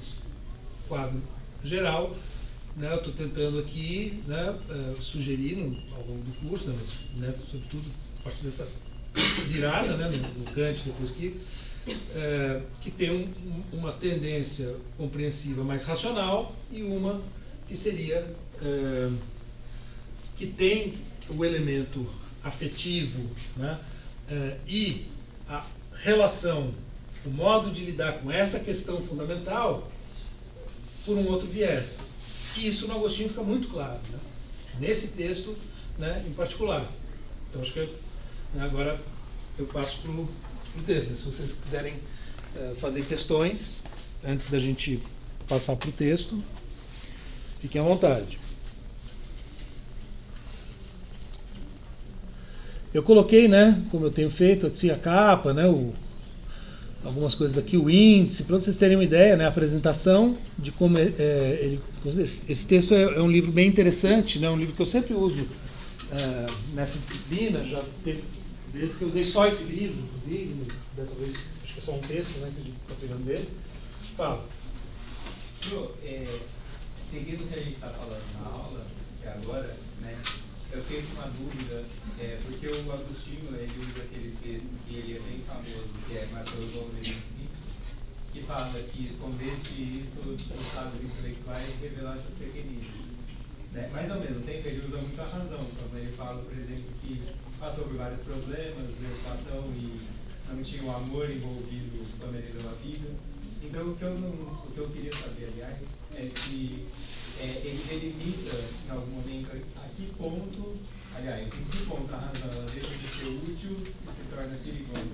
quadro geral, né, eu estou tentando aqui, né, sugerir ao longo do curso, né, mas, né, sobretudo a partir dessa virada, né, no Kant, depois que tem uma tendência compreensiva mais racional e uma que seria que tem o elemento afetivo, né, e a relação, o modo de lidar com essa questão fundamental por um outro viés. E isso no Agostinho fica muito claro, né? Nesse texto, né, em particular. Então acho que agora eu passo para o texto. Se vocês quiserem fazer questões antes da gente passar para o texto, fiquem à vontade. Eu coloquei, né, como eu tenho feito, assim, a capa, né, algumas coisas aqui, o índice, para vocês terem uma ideia, né, a apresentação de como esse texto é um livro bem interessante, né, um livro que eu sempre uso nessa disciplina, já teve vezes que eu usei só esse livro, inclusive, mas dessa vez acho que é só um texto, né, que a gente está pegando dele. Fala. Seguindo o que a gente está falando na aula, que é agora, né, eu tenho uma dúvida, porque o Agostinho ele usa aquele texto que ele é bem famoso, que é Mateus 11:25, que fala que escondeste isso dos sábios intelectuais e revelaste aos pequeninos. Né? Mas ao mesmo tempo ele usa muito a razão, quando ele fala, por exemplo, que passou por vários problemas, leu Platão e não tinha o amor envolvido quando ele leu a Bíblia. Então o que eu queria saber, aliás, é se ele delimita em algum momento a que ponto, aliás, em que ponto a razão ela deixa de ser útil e se torna perigosa.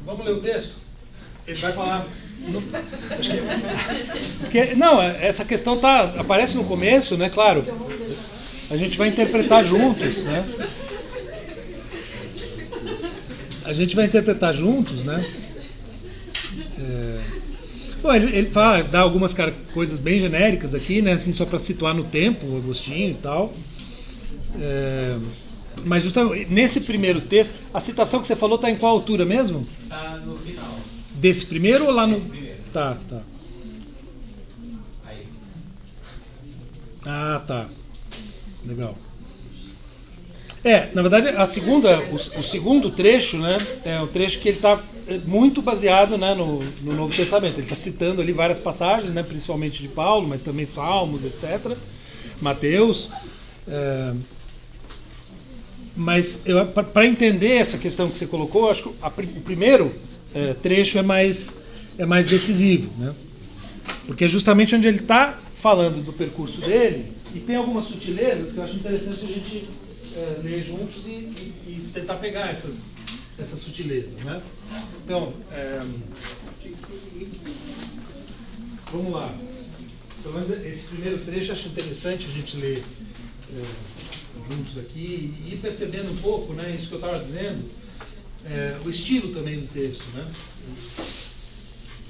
Vamos ler o texto? Ele vai falar. Não, essa questão aparece no começo, né? Claro. A gente vai interpretar juntos, né? A gente vai interpretar juntos, né? Bom, ele fala, dá algumas coisas bem genéricas aqui, né? Assim, só para situar no tempo o Agostinho e tal. Mas justamente nesse primeiro texto, a citação que você falou está em qual altura mesmo? Está no final. Desse primeiro ou lá no... Desse primeiro. Tá. Aí. Ah, tá. Legal. Na verdade, o segundo trecho, né, é um trecho que ele está muito baseado, né, no Novo Testamento. Ele está citando ali várias passagens, né, principalmente de Paulo, mas também Salmos, etc. Mateus. Mas para entender essa questão que você colocou, acho que o primeiro trecho é mais decisivo, né? Porque é justamente onde ele está falando do percurso dele e tem algumas sutilezas que eu acho interessante a gente ler juntos e tentar pegar essas sutilezas, né? Então, vamos lá. Pelo menos esse primeiro trecho eu acho interessante a gente ler juntos aqui e ir percebendo um pouco, né, isso que eu estava dizendo, o estilo também do texto, né?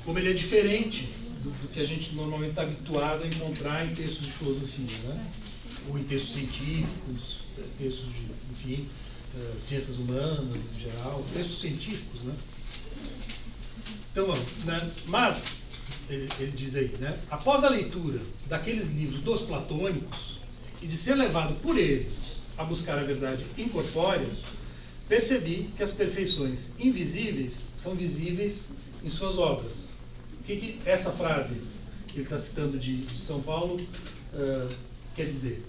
Como ele é diferente do que a gente normalmente está habituado a encontrar em textos de filosofia, né? Ou em textos científicos, textos de, enfim, ciências humanas em geral, textos científicos, né? Então, vamos, né? Mas, ele diz aí, né? Após a leitura daqueles livros dos platônicos e de ser levado por eles a buscar a verdade incorpórea, percebi que as perfeições invisíveis são visíveis em suas obras. O que essa frase que ele está citando de São Paulo quer dizer?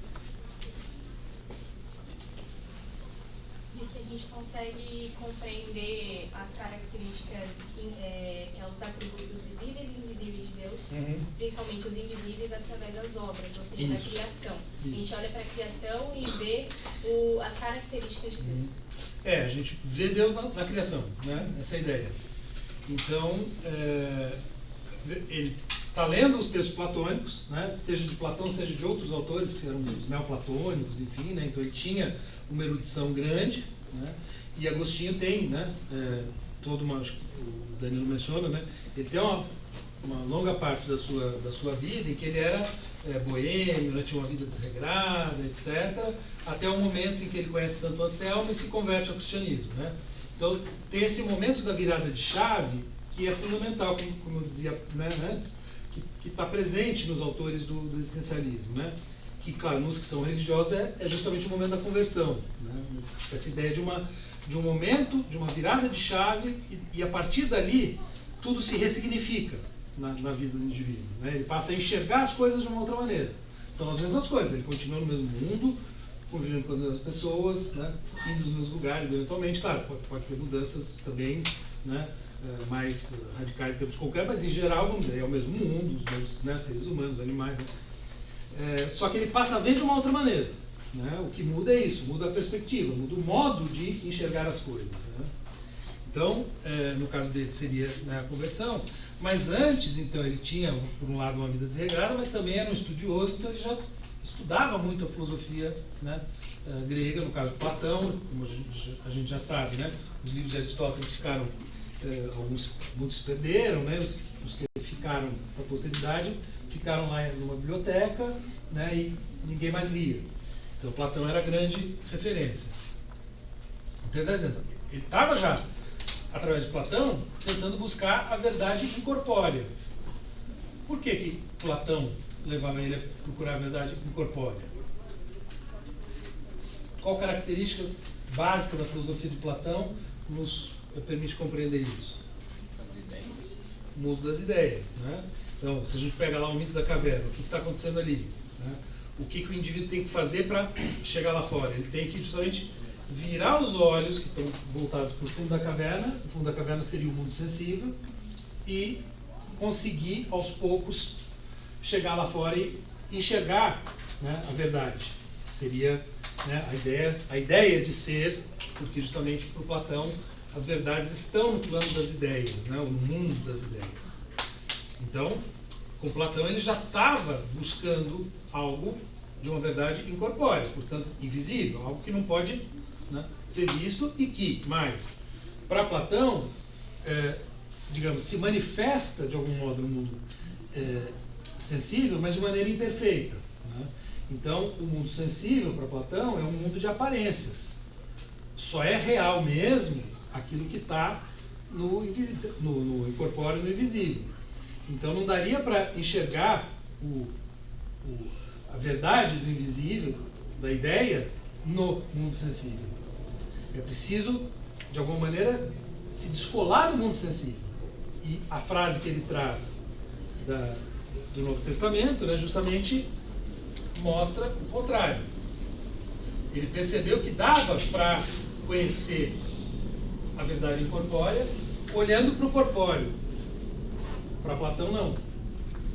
De que a gente consegue compreender as características, os atributos visíveis e invisíveis de Deus, Uhum. principalmente os invisíveis, através das obras, ou seja, da Isso. criação. A Isso. gente olha para a criação e vê as características de Deus. A gente vê Deus na criação, né? Essa é a ideia. Então, ele está lendo os textos platônicos, né? Seja de Platão, seja de outros autores, que eram os neoplatônicos, enfim, né? Então ele tinha uma erudição grande, né? E Agostinho tem, né? Toda uma, o Danilo menciona, né? Ele tem uma longa parte da sua vida em que ele era boêmio, né? Tinha uma vida desregrada, etc., até o momento em que ele conhece Santo Anselmo e se converte ao cristianismo, né? Então tem esse momento da virada de chave que é fundamental, como eu dizia, né, antes, que está presente nos autores do existencialismo, né? Que, claro, nos que são religiosos é justamente o momento da conversão, né? Essa ideia de um momento, de uma virada de chave, e a partir dali tudo se ressignifica na vida do indivíduo, né? Ele passa a enxergar as coisas de uma outra maneira. São as mesmas coisas, ele continua no mesmo mundo, convivendo com as mesmas pessoas, né? Indo nos mesmos lugares, eventualmente, claro, pode ter mudanças também, né? Mais radicais em termos concretos, mas em geral, vamos dizer, é o mesmo mundo, os mesmos, né, seres humanos, animais, né? Só que ele passa a ver de uma outra maneira, né? O que muda é isso, muda a perspectiva, muda o modo de enxergar as coisas, né? Então, no caso dele seria, né, a conversão, mas antes, então, ele tinha, por um lado, uma vida desregrada, mas também era um estudioso, então ele já estudava muito a filosofia, né, grega, no caso Platão, como a gente já sabe, né? Os livros de Aristóteles ficaram, muitos se perderam, né? Os que ficaram para a posteridade ficaram lá numa biblioteca, né? E ninguém mais lia. Então Platão era a grande referência. Então ele estava já, através de Platão, tentando buscar a verdade incorpórea. Por que Platão levava ele a procurar a verdade incorpórea? Qual característica básica da filosofia de Platão nos permite compreender isso? O mundo das ideias, né? Então, se a gente pega lá o mito da caverna, o que está acontecendo ali? Né? O que o indivíduo tem que fazer para chegar lá fora? Ele tem que justamente virar os olhos que estão voltados para o fundo da caverna. O fundo da caverna seria o mundo sensível, e conseguir aos poucos chegar lá fora e enxergar, né, a verdade. Seria, né, a ideia de ser, porque justamente para o Platão as verdades estão no plano das ideias, né, no mundo das ideias. Então, com Platão ele já estava buscando algo de uma verdade incorpórea, portanto invisível, algo que não pode, né, ser visto, e que, mais, para Platão, digamos, se manifesta de algum modo no mundo sensível, mas de maneira imperfeita, né? Então, o mundo sensível para Platão é um mundo de aparências. Só é real mesmo aquilo que está no incorpóreo, no invisível. Então, não daria para enxergar a verdade do invisível, da ideia, no mundo sensível. É preciso, de alguma maneira, se descolar do mundo sensível. E a frase que ele traz do Novo Testamento, né, justamente mostra o contrário. Ele percebeu que dava para conhecer a verdade incorpórea olhando para o corpóreo. Para Platão, não.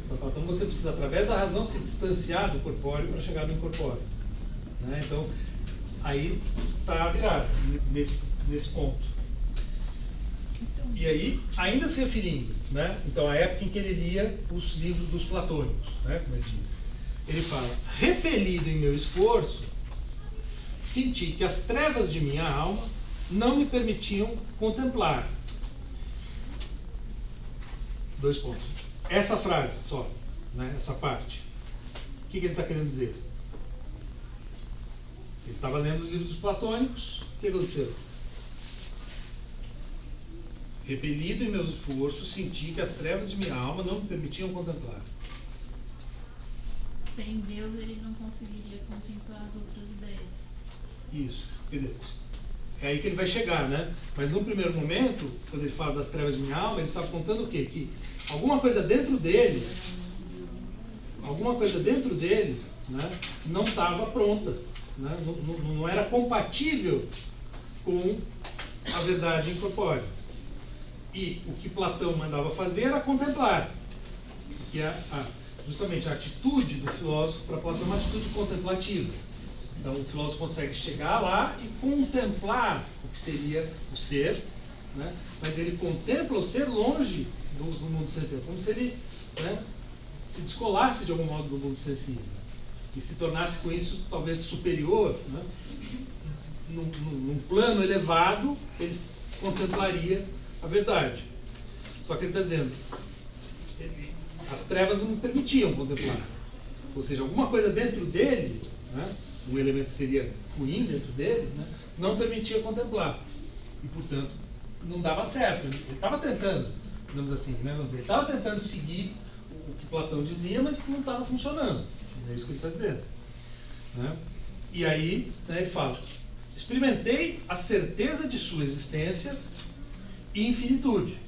Para Platão, você precisa, através da razão, se distanciar do corpóreo para chegar no incorpóreo, né? Então, aí está a virada, nesse ponto. E aí, ainda se referindo, né? Então, a época em que ele lia os livros dos platônicos, né? Como ele diz. Ele fala: repelido em meu esforço, senti que as trevas de minha alma não me permitiam contemplar. 2 pontos. Essa frase só, né? Essa parte. O que ele está querendo dizer? Ele estava lendo os livros dos platônicos. O que aconteceu? Repelido em meus esforços, senti que as trevas de minha alma não me permitiam contemplar. Sem Deus ele não conseguiria contemplar as outras ideias. Isso. Quer dizer, é aí que ele vai chegar, né? Mas num primeiro momento, quando ele fala das trevas de minha alma, ele está apontando o quê? Que alguma coisa dentro dele, né, não estava pronta, né? Não era compatível com a verdade incorpórea. E o que Platão mandava fazer era contemplar. porque justamente a atitude do filósofo para Platão é uma atitude contemplativa. Então o filósofo consegue chegar lá e contemplar o que seria o ser, né? Mas ele contempla o ser longe do mundo sensível, como se ele, né, se descolasse de algum modo do mundo sensível e se tornasse com isso talvez superior, né? Num plano elevado ele contemplaria a verdade. Só que ele está dizendo, as trevas não permitiam contemplar, ou seja, alguma coisa dentro dele, né, um elemento que seria ruim dentro dele, né, não permitia contemplar e portanto não dava certo. Ele estava tentando, digamos assim, né, ele estava tentando seguir o que Platão dizia, mas não estava funcionando. É isso que ele está dizendo, né? E aí, né, ele fala: experimentei a certeza de sua existência e infinitude,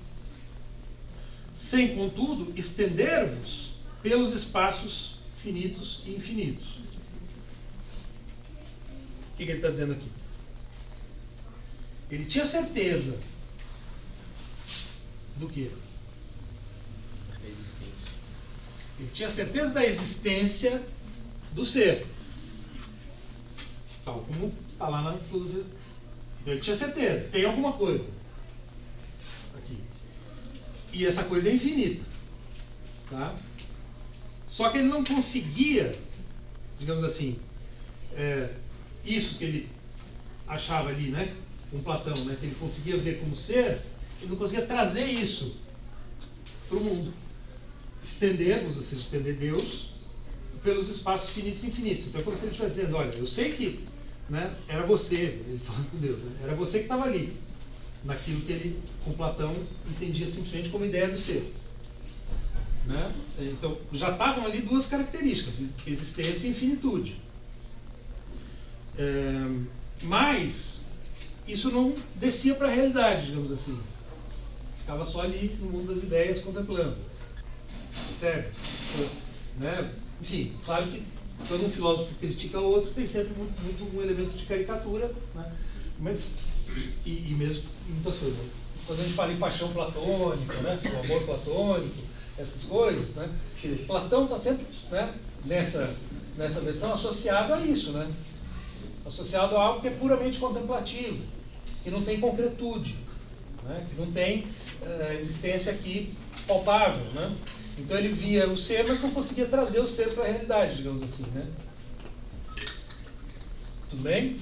sem, contudo, estender-vos pelos espaços finitos e infinitos. O que ele está dizendo aqui? Ele tinha certeza do quê? Ele tinha certeza da existência do ser, tal como está lá na filosofia. Então ele tinha certeza, tem alguma coisa aqui. E essa coisa é infinita. Tá? Só que ele não conseguia, digamos assim, isso que ele achava ali, né, com Platão, né, que ele conseguia ver como ser, ele não conseguia trazer isso para o mundo. Estender-vos, ou seja, estender Deus pelos espaços finitos e infinitos. Então é como se ele estivesse dizendo: olha, eu sei que, né, era você, ele falando com Deus, né, era você que estava ali, naquilo que ele, com Platão, entendia simplesmente como ideia do ser. Né? Então já estavam ali duas características, existência e infinitude. Mas isso não descia para a realidade, digamos assim. Ficava só ali no mundo das ideias contemplando. Percebe? Né? Enfim, claro que quando um filósofo critica o outro, tem sempre muito um elemento de caricatura, né? Mas, e mesmo muitas coisas. Quando a gente fala em paixão platônica, né? O amor platônico, essas coisas, né? Platão está sempre, né, nessa versão associado a isso, né? Associado a algo que é puramente contemplativo, que não tem concretude, né? Que não tem existência aqui palpável, né? Então ele via o ser, mas não conseguia trazer o ser para a realidade, digamos assim, né? Tudo bem?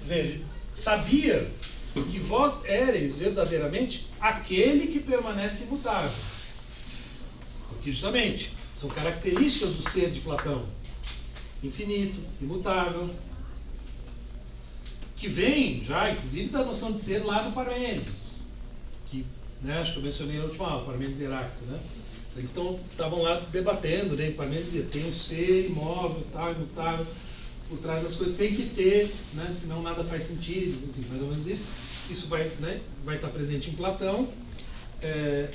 Veja, sabia que vós éreis verdadeiramente aquele que permanece imutável. Porque justamente são características do ser de Platão: infinito, imutável, que vem já, inclusive, da noção de ser lá do Parmênides, que, né, acho que eu mencionei na última aula, Parmênides e Heráclito, né? Eles estavam lá debatendo, né? Parmênides dizia: tem um ser imóvel, tal, imutável, por trás das coisas tem que ter, né? Senão nada faz sentido, enfim, mais ou menos isso. Isso vai, né, vai estar presente em Platão.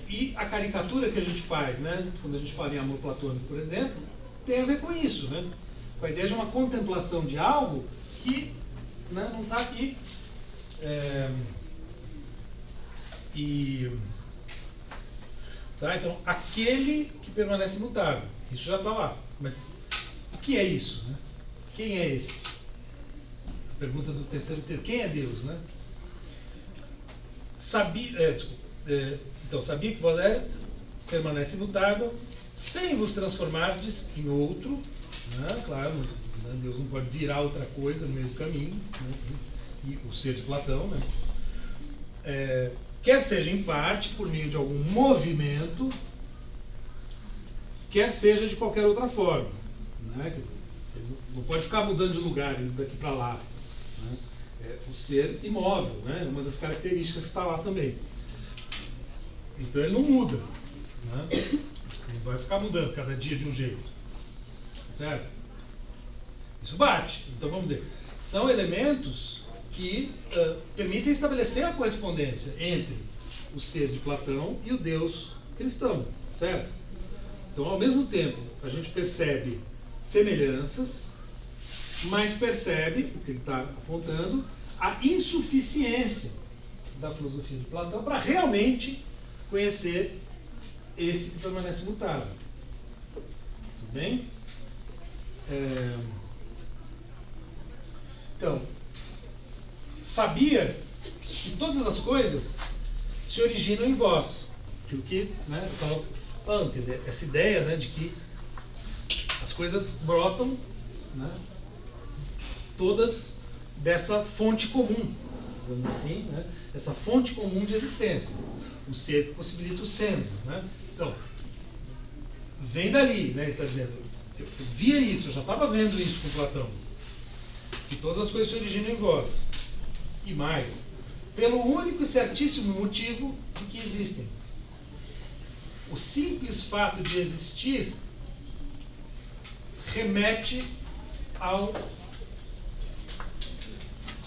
E a caricatura que a gente faz, né, quando a gente fala em amor platônico, por exemplo, tem a ver com isso, né? Com a ideia de uma contemplação de algo que, né, não está aqui. Tá? Então, aquele que permanece imutável, isso já está lá. Mas o que é isso? Né? Quem é esse? A pergunta do terceiro texto: quem é Deus? Né? Então, sabia que vós eres, permanece imutável, sem vos transformardes em outro, né? Claro, né? Deus não pode virar outra coisa no meio do caminho, né? E o ser de Platão, né? Quer seja em parte por meio de algum movimento, quer seja de qualquer outra forma, né? Quer dizer, ele não pode ficar mudando de lugar, indo daqui para lá, né? O ser imóvel, né? Uma das características que está lá também. Então ele não muda, né? Ele vai ficar mudando cada dia de um jeito, certo? Isso bate. Então vamos dizer, são elementos que permitem estabelecer a correspondência entre o ser de Platão e o Deus cristão, certo? Então, ao mesmo tempo, a gente percebe semelhanças, mas percebe, o que ele está apontando, a insuficiência da filosofia de Platão para realmente conhecer esse que permanece imutável. Tudo bem? Então, sabia que todas as coisas se originam em vós. Aquilo que, né, eu estava falando, quer dizer, essa ideia, né, de que as coisas brotam, né, todas dessa fonte comum, digamos assim, né, essa fonte comum de existência. O ser que possibilita o sendo. Né? Então, vem dali, né, está dizendo, eu via isso, eu já estava vendo isso com Platão, que todas as coisas se originam em vós. E mais, pelo único e certíssimo motivo de que existem. O simples fato de existir remete ao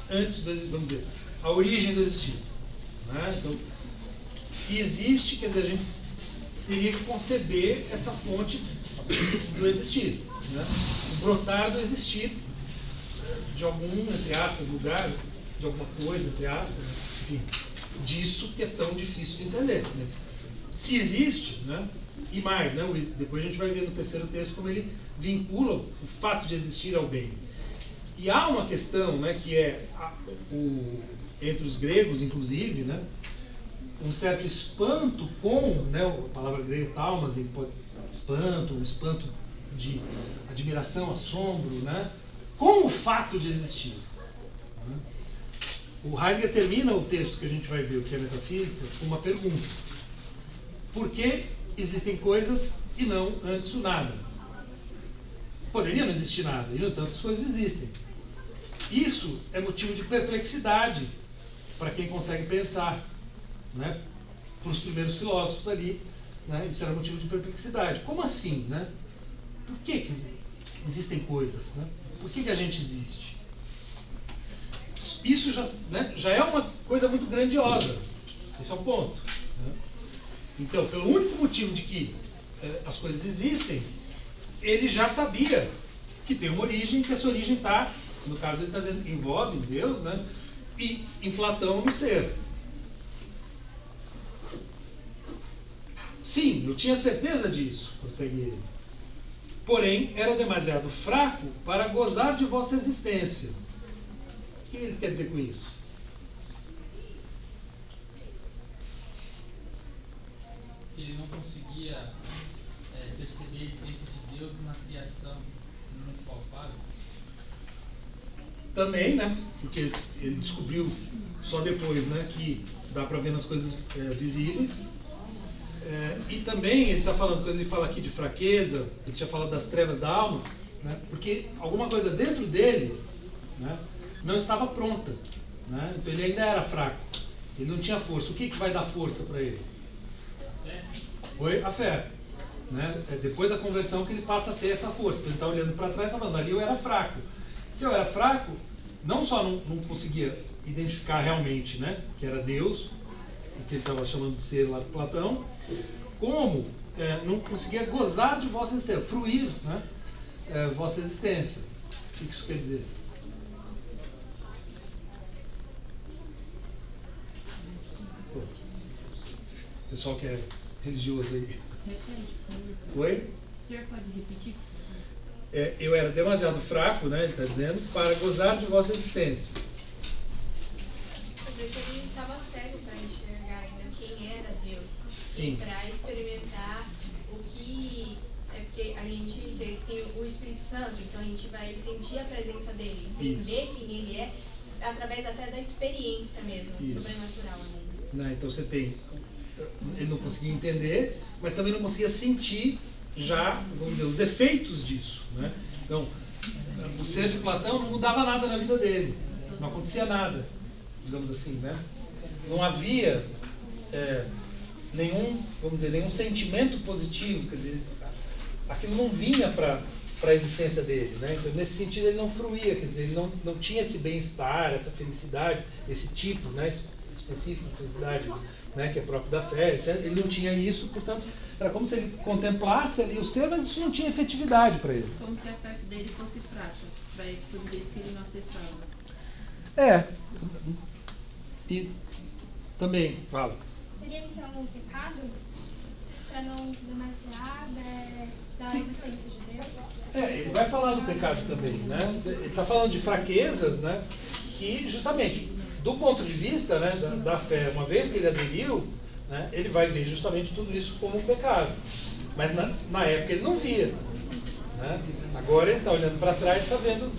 antes do, vamos dizer, a origem do existir. Né? Então, se existe, quer dizer, a gente teria que conceber essa fonte do existir, né? O brotar do existir de algum, entre aspas, lugar, de alguma coisa, entre aspas, enfim, disso que é tão difícil de entender. Mas se existe, né? E mais, né? Depois a gente vai ver no terceiro texto como ele vincula o fato de existir ao bem. E há uma questão, né, que é entre os gregos, inclusive, né, um certo espanto com, né, a palavra grega talmas, espanto, um espanto de admiração, assombro, né, com o fato de existir. Né? O Heidegger termina o texto que a gente vai ver, o que é metafísica, com uma pergunta. Por que existem coisas e não antes o nada? Poderia não existir nada, e no entanto as coisas existem. Isso é motivo de perplexidade para quem consegue pensar. Né? Para os primeiros filósofos ali, né? Isso era motivo de perplexidade. Como assim? Né? Por que existem coisas? Né? Por que a gente existe? Isso já, né, já é uma coisa muito grandiosa. Esse é o ponto. Né? Então, pelo único motivo de que as coisas existem, ele já sabia que tem uma origem, que essa origem está, no caso ele está dizendo em vós, em Deus, né? E em Platão, no ser. Sim, eu tinha certeza disso, prossegue ele. Porém, era demasiado fraco para gozar de vossa existência. O que ele quer dizer com isso? Ele não conseguia perceber a existência de Deus na criação muito palpável. Também, né? Porque ele descobriu só depois, né, que dá para ver nas coisas visíveis. E também ele está falando, quando ele fala aqui de fraqueza, ele tinha falado das trevas da alma, né, porque alguma coisa dentro dele, né, não estava pronta. Né, então ele ainda era fraco, ele não tinha força. O que vai dar força para ele? Foi a fé. Né? É depois da conversão que ele passa a ter essa força. Então ele está olhando para trás e está falando, ali eu era fraco. Se eu era fraco, não só não conseguia identificar realmente, né, que era Deus, o que ele estava chamando de ser lá de Platão, como não conseguia gozar de vossa existência, fruir, né, vossa existência. O que isso quer dizer? O pessoal que é religioso aí. Oi? O senhor pode repetir? Eu era demasiado fraco, né, ele está dizendo, para gozar de vossa existência. Quer dizer que ele estava cego para enxergar ainda quem era Deus. Sim. E para experimentar o que... porque a gente tem o Espírito Santo, então a gente vai sentir a presença dele, entender quem ele é, através até da experiência mesmo, sobrenatural dele. Né, então você tem... Ele não conseguia entender, mas também não conseguia sentir já, vamos dizer, os efeitos disso. Né? Então, o ser de Platão não mudava nada na vida dele, não acontecia nada, digamos assim, né? Não havia nenhum sentimento positivo, quer dizer, aquilo não vinha para a existência dele, né? Então, nesse sentido, ele não fruía, quer dizer, ele não tinha esse bem-estar, essa felicidade, esse tipo, né, específico de felicidade, né, que é próprio da fé, etc. Ele não tinha isso, portanto, era como se ele contemplasse ali o ser, mas isso não tinha efetividade para ele. Como se a fé dele fosse fraca, por isso que ele não acessava. E também, fala. Seria então um pecado? para não demasiar da Sim. existência de Deus. Ele vai falar do pecado também, né? Ele está falando de fraquezas, né? Que justamente, do ponto de vista, né, da fé, uma vez que ele aderiu, né, ele vai ver justamente tudo isso como um pecado. Mas na época ele não via, né? Agora ele está olhando para trás e está vendo,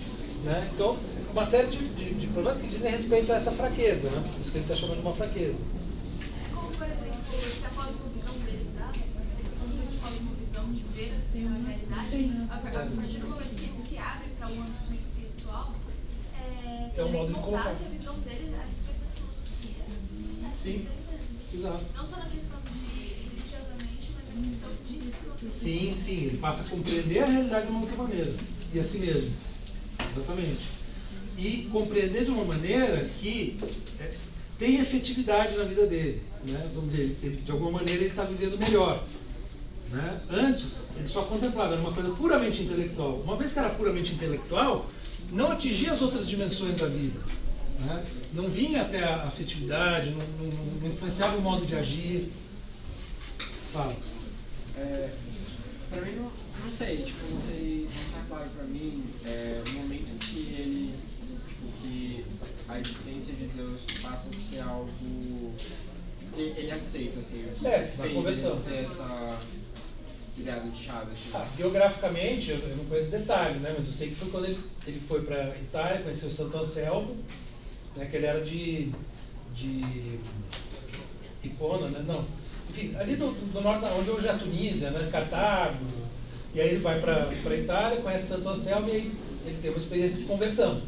né? Então, uma série de problemas que dizem respeito a essa fraqueza, né? Isso que ele está chamando de uma fraqueza. Como, por exemplo, se após uma visão dele, tá? Como se a gente fala uma visão de ver assim, a realidade, Sim. a partir do momento que ele se abre para o âmbito espiritual, É um modo de também colocar. mudasse a visão dele a respeito da filosofia. Sim. Exato. Não só na questão de religiosamente, mas na questão de filosofia. Sim, ele passa a compreender a realidade de uma outra maneira. E a si mesmo. Exatamente. E compreender de uma maneira que tem efetividade na vida dele. Né? Vamos dizer, de alguma maneira ele está vivendo melhor. Né? Antes, ele só contemplava, era uma coisa puramente intelectual. Uma vez que era puramente intelectual, não atingia as outras dimensões da vida. Né? Não vinha até a afetividade, não influenciava o modo de agir. Fala. Pra mim, não sei, tipo, não sei, não tá claro pra mim no momento que ele, tipo, que a existência de Deus passa a ser algo que ele aceita, assim, o que na fez conversão. ele ter essa virada de chave, assim. Biograficamente, eu não conheço detalhe, né? Mas eu sei que foi quando ele foi para Itália, conheceu Santo Anselmo, né? Que ele era de Hipona, né? Não. Enfim, ali do norte, onde hoje é a Tunísia, né? Cartago. E aí ele vai para a Itália, conhece Santo Anselmo e aí ele tem uma experiência de conversão.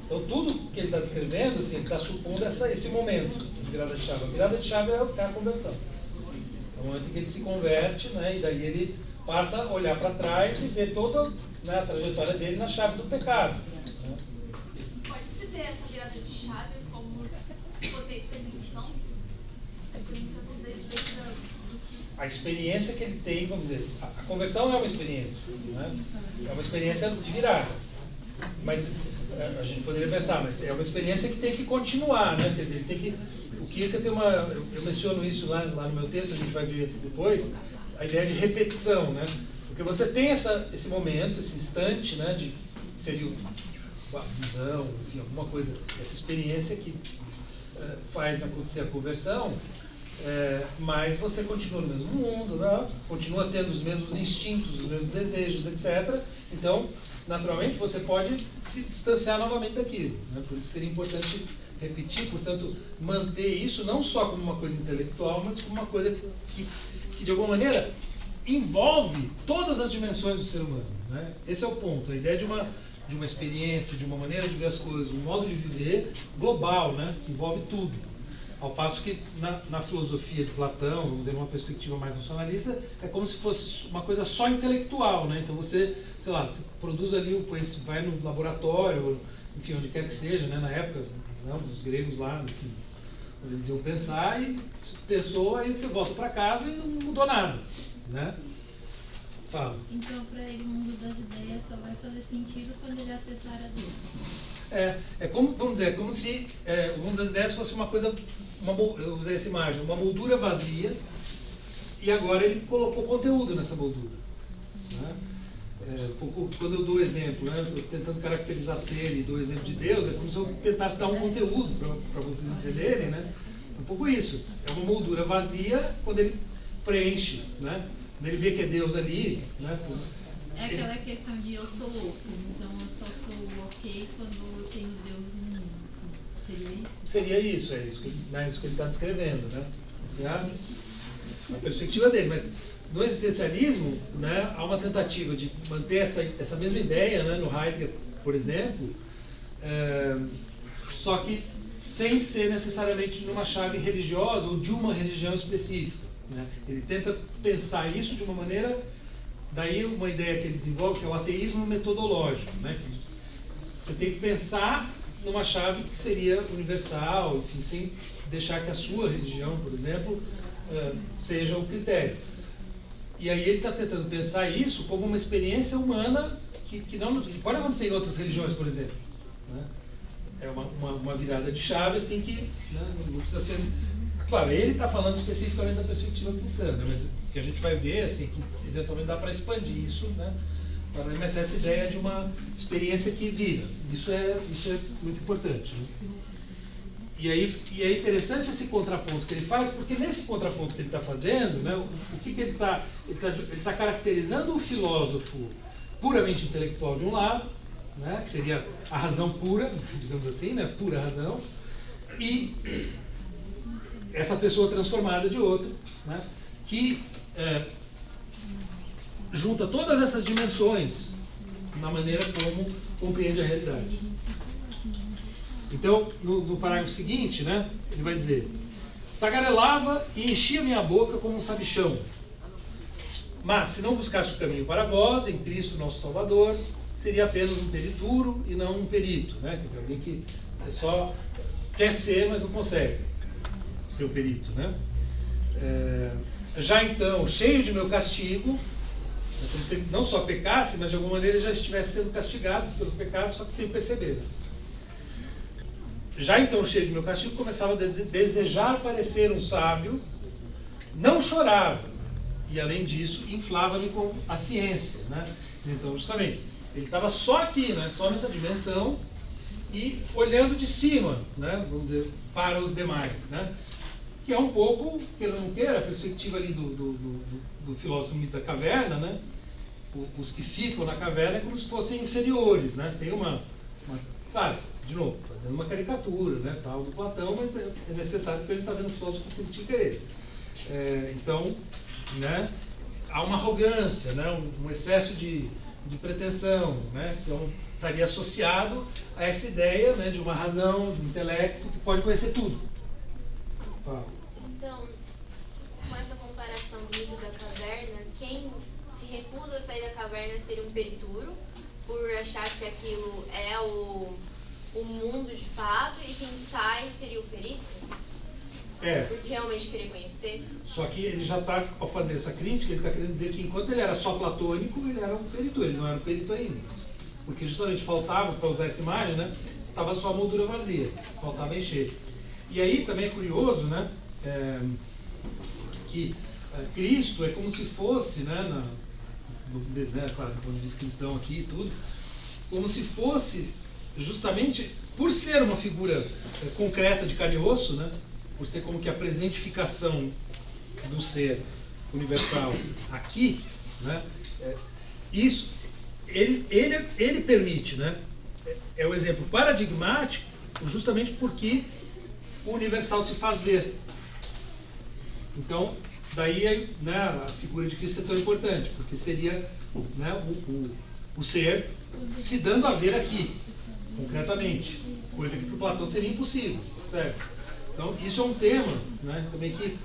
Então tudo que ele está descrevendo, assim, ele está supondo esse momento de virada de chave. A virada de chave é a conversão. É o momento em que ele se converte, né? E daí ele passa a olhar para trás e ver toda, né, a trajetória dele na chave do pecado. Né? Pode-se ter essa virada de chave como se fosse a experimentação dele dentro do que... A experiência que ele tem, vamos dizer, a conversão é uma experiência, né? É uma experiência de virada. Mas a gente poderia pensar, mas é uma experiência que tem que continuar, né? Quer dizer, ele tem que... O Kierkegaard tem uma... Eu menciono isso lá no meu texto, a gente vai ver depois, a ideia de repetição, né? Porque você tem esse momento, esse instante, né? De seria uma visão, enfim, alguma coisa, essa experiência que faz acontecer a conversão, mas você continua no mesmo mundo, né? Continua tendo os mesmos instintos, os mesmos desejos, etc. Então, naturalmente, você pode se distanciar novamente daquilo. Né? Por isso seria importante repetir, portanto, manter isso não só como uma coisa intelectual, mas como uma coisa que de alguma maneira, envolve todas as dimensões do ser humano. Né? Esse é o ponto, a ideia de uma experiência, de uma maneira de ver as coisas, um modo de viver global, né? Que envolve tudo. Ao passo que na filosofia de Platão, vamos dizer, numa perspectiva mais racionalista, é como se fosse uma coisa só intelectual, né? Então você, sei lá, você produz ali o conhecimento, vai no laboratório, enfim, onde quer que seja, né? Na época, né, os gregos lá, enfim, onde eles iam pensar e pensou, aí você volta para casa e não mudou nada, né? Fala. Então, para ele, o mundo das ideias só vai fazer sentido quando ele acessar a Deus. É como, vamos dizer, como se o mundo das ideias fosse uma coisa, eu usei essa imagem, uma moldura vazia, e agora ele colocou conteúdo nessa moldura. Né? Quando eu dou o exemplo, né, eu tentando caracterizar ser e dou o exemplo de Deus, é como se eu tentasse dar um conteúdo para vocês entenderem, né? Um pouco isso. É uma moldura vazia quando ele preenche, né? Quando ele vê que é Deus ali, né? É aquela questão de eu sou louco, então eu só sou ok quando eu tenho Deus em mim, assim. Seria isso? Seria isso, isso que ele está descrevendo, né? Essa é a perspectiva dele, mas no existencialismo, né, há uma tentativa de manter essa mesma ideia, né, no Heidegger, por exemplo, só que sem ser necessariamente numa chave religiosa ou de uma religião específica. Né? Ele tenta pensar isso de uma maneira, daí uma ideia que ele desenvolve, que é o ateísmo metodológico. Né? Você tem que pensar numa chave que seria universal, enfim, sem deixar que a sua religião, por exemplo, seja o critério. E aí ele está tentando pensar isso como uma experiência humana que pode acontecer em outras religiões, por exemplo. Né? É uma virada de chave, assim, que, né, não precisa ser... Claro, ele está falando especificamente da perspectiva cristã, né, mas que a gente vai ver assim, que eventualmente dá para expandir isso, né? Mas essa ideia de uma experiência que vira. Isso é muito importante. Né? E é interessante esse contraponto que ele faz, porque nesse contraponto que ele está fazendo, né, o que ele está caracterizando o filósofo puramente intelectual de um lado, né, que seria a razão pura, digamos assim, né, pura razão, e essa pessoa transformada de outro, né, que junta todas essas dimensões na maneira como compreende a realidade. Então, no parágrafo seguinte, né, ele vai dizer: tagarelava e enchia minha boca como um sabichão. Mas, se não buscasse o caminho para vós, em Cristo nosso Salvador, seria apenas um perituro e não um perito. Né? Quer dizer, alguém que só quer ser, mas não consegue ser o perito. Né? Já então, cheio de meu castigo, como se ele não só pecasse, mas de alguma maneira ele já estivesse sendo castigado pelo pecado, só que sem perceber. Né? Já então, cheio de meu castigo, começava a desejar parecer um sábio, não chorava, e além disso, inflava-me com a ciência. Né? Então, justamente, ele estava só aqui, né? Só nessa dimensão, e olhando de cima, né? Vamos dizer, para os demais. Né? Que é um pouco, queira ou não queira, a perspectiva ali do filósofo mito da caverna, né? Os que ficam na caverna é como se fossem inferiores. Né? Tem claro, de novo, fazendo uma caricatura, né, tal, do Platão, mas é necessário porque ele está vendo o filósofo que critica ele. Então, né, há uma arrogância, né, um excesso de pretensão, né, que estaria associado a essa ideia, né, de uma razão, de um intelecto que pode conhecer tudo. Então, com essa comparação do mito da caverna, quem se recusa a sair da caverna seria um perituro, por achar que aquilo é o mundo de fato, e quem sai seria o perito? Por realmente querer conhecer? Só que ele já está, ao fazer essa crítica, ele está querendo dizer que enquanto ele era só platônico, ele era um perito, ele não era um perito ainda. Porque justamente faltava, para usar essa imagem, né, estava só a moldura vazia, faltava encher. E aí também é curioso, né, que Cristo é como se fosse, né, claro, do ponto de vista cristão aqui e tudo, como se fosse justamente por ser uma figura concreta de carne e osso, né, por ser como que a presentificação do ser universal aqui, né, isso, ele permite, né, é o exemplo paradigmático justamente porque o universal se faz ver. Então, daí, né, a figura de Cristo é tão importante, porque seria, né, o ser se dando a ver aqui, concretamente, coisa que para o Platão seria impossível, certo? Então, isso é um tema, né, também que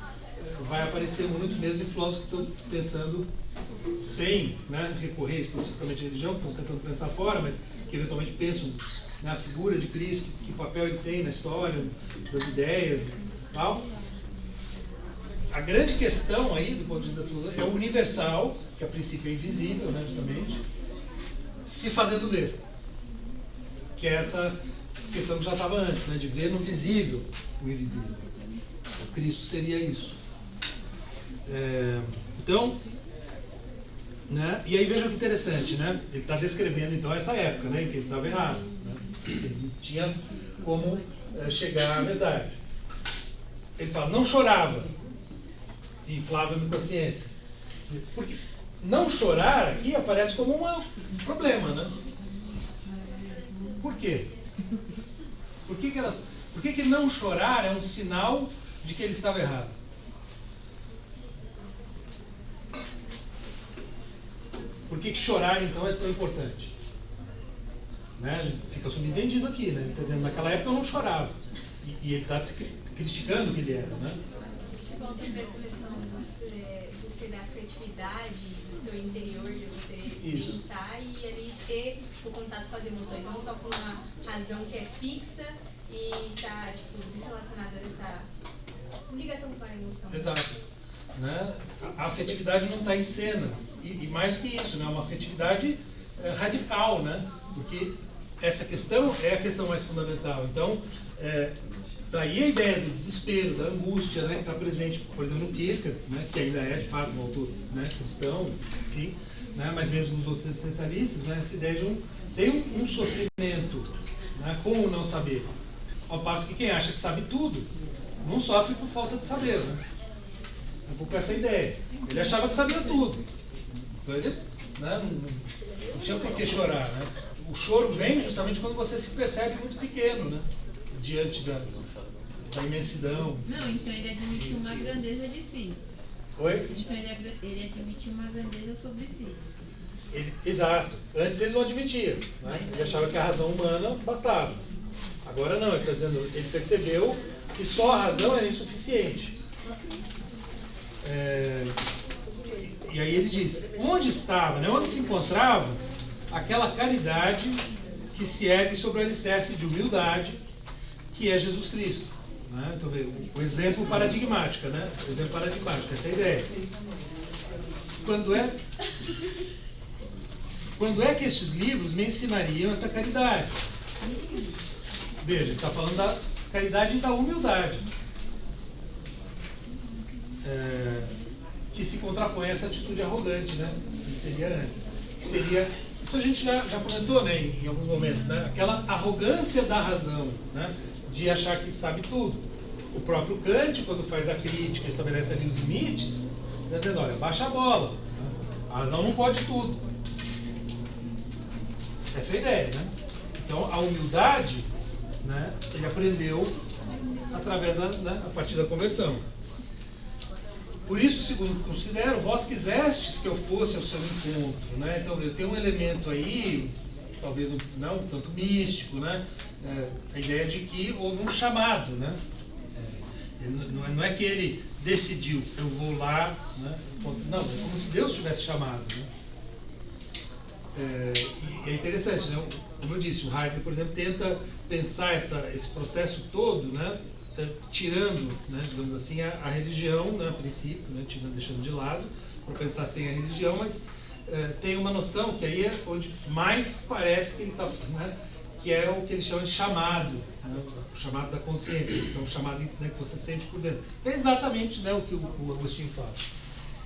vai aparecer muito mesmo em filósofos que estão pensando sem, né, recorrer especificamente à religião, estão tentando pensar fora, mas que eventualmente pensam na figura de Cristo, que papel ele tem na história, das ideias e tal. A grande questão aí, do ponto de vista da filosofia, é o universal, que a princípio é invisível, né, justamente, se fazendo ver. Que é essa questão que já estava antes, né, de ver no visível o invisível. O Cristo seria isso. Então, né, e aí vejam que interessante, né, ele está descrevendo então essa época, né, em que ele estava errado, né, ele não tinha como chegar à verdade. Ele fala, não chorava, e inflava-me com a ciência. Porque não chorar aqui aparece como um problema, né? Por quê? Por que não chorar é um sinal de que ele estava errado? Por que chorar, então, é tão importante? Né? Fica subentendido aqui, né? Ele está dizendo, naquela época eu não chorava. E ele está se criticando o que ele era, né? Volta para essa questão do ser da afetividade, do seu interior, de você pensar e ali ter o contato com as emoções, não só com uma razão que é fixa e está desrelacionada dessa ligação com a emoção. Exato. Né? A afetividade não está em cena. E mais do que isso, né? Uma afetividade radical, né? Porque essa questão é a questão mais fundamental. Então, daí a ideia do desespero, da angústia, né, que está presente, por exemplo, no Kierkegaard, né, que ainda é de fato um autor, né, cristão, enfim, né, mas mesmo os outros existencialistas, né, essa ideia de tem um sofrimento, né, com o não saber. Ao passo que quem acha que sabe tudo não sofre por falta de saber, né? É um pouco essa ideia. Ele achava que sabia tudo. Então ele, né, não tinha por que chorar, né? O choro vem justamente quando você se percebe muito pequeno, né? Diante da imensidão. Não, então ele admitiu uma grandeza de si. Oi? Então ele admitiu uma grandeza sobre si. Exato. Antes ele não admitia, né? Ele achava que a razão humana bastava. Agora não, ele está dizendo, ele percebeu que só a razão era insuficiente. E aí ele diz, onde estava, né? Onde se encontrava aquela caridade que se ergue sobre o alicerce de humildade, que é Jesus Cristo. Né? Então, o exemplo paradigmático, né? O exemplo paradigmático, essa é a ideia. Quando é que estes livros me ensinariam esta caridade? Veja, ele está falando da caridade e da humildade, que se contrapõe a essa atitude arrogante, né, que ele teria antes. Que seria, isso a gente já comentou, né, em alguns momentos, né, aquela arrogância da razão, né, de achar que sabe tudo. O próprio Kant, quando faz a crítica, estabelece ali os limites, está dizendo, olha, baixa a bola, né, a razão não pode tudo. Essa é a ideia, né? Então, a humildade, né, ele aprendeu através a partir da conversão. Por isso, segundo considero, vós quisestes que eu fosse ao seu encontro, né? Então, tem um elemento aí, talvez não tanto místico, né? A ideia de que houve um chamado, né? Não é que ele decidiu, eu vou lá, né? Não, é como se Deus tivesse chamado, né? E é interessante, né? Como eu disse, o Heidegger, por exemplo, tenta pensar esse processo todo, né? Tirando, né, digamos assim, a religião, né, a princípio, né, deixando de lado, para pensar sem a religião, mas tem uma noção que aí é onde mais parece que ele está, né, que é o que ele chama de chamado, né, o chamado da consciência, que é um chamado, né, que você sente por dentro. É exatamente, né, o que o Agostinho fala.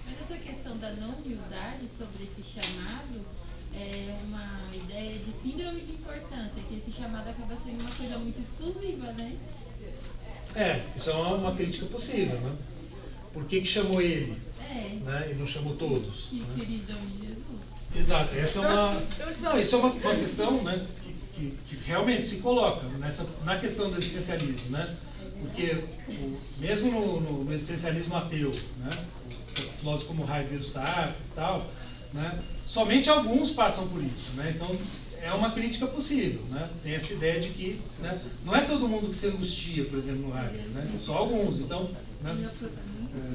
Mas essa questão da não humildade sobre esse chamado é uma ideia de síndrome de importância, que esse chamado acaba sendo uma coisa muito exclusiva, né? Isso é uma crítica possível, né? Por que chamou ele, né, e não chamou todos? Que né? queridão de Jesus. Exato, essa é uma... Não, isso é uma questão, né, que realmente se coloca na questão do existencialismo, né? Porque mesmo no existencialismo ateu, né, filósofos como Heidegger, Sartre e tal, né, somente alguns passam por isso, né? Então é uma crítica possível, né? Tem essa ideia de que, né, não é todo mundo que se angustia, por exemplo, no Heidegger, né? Só alguns. Então, né,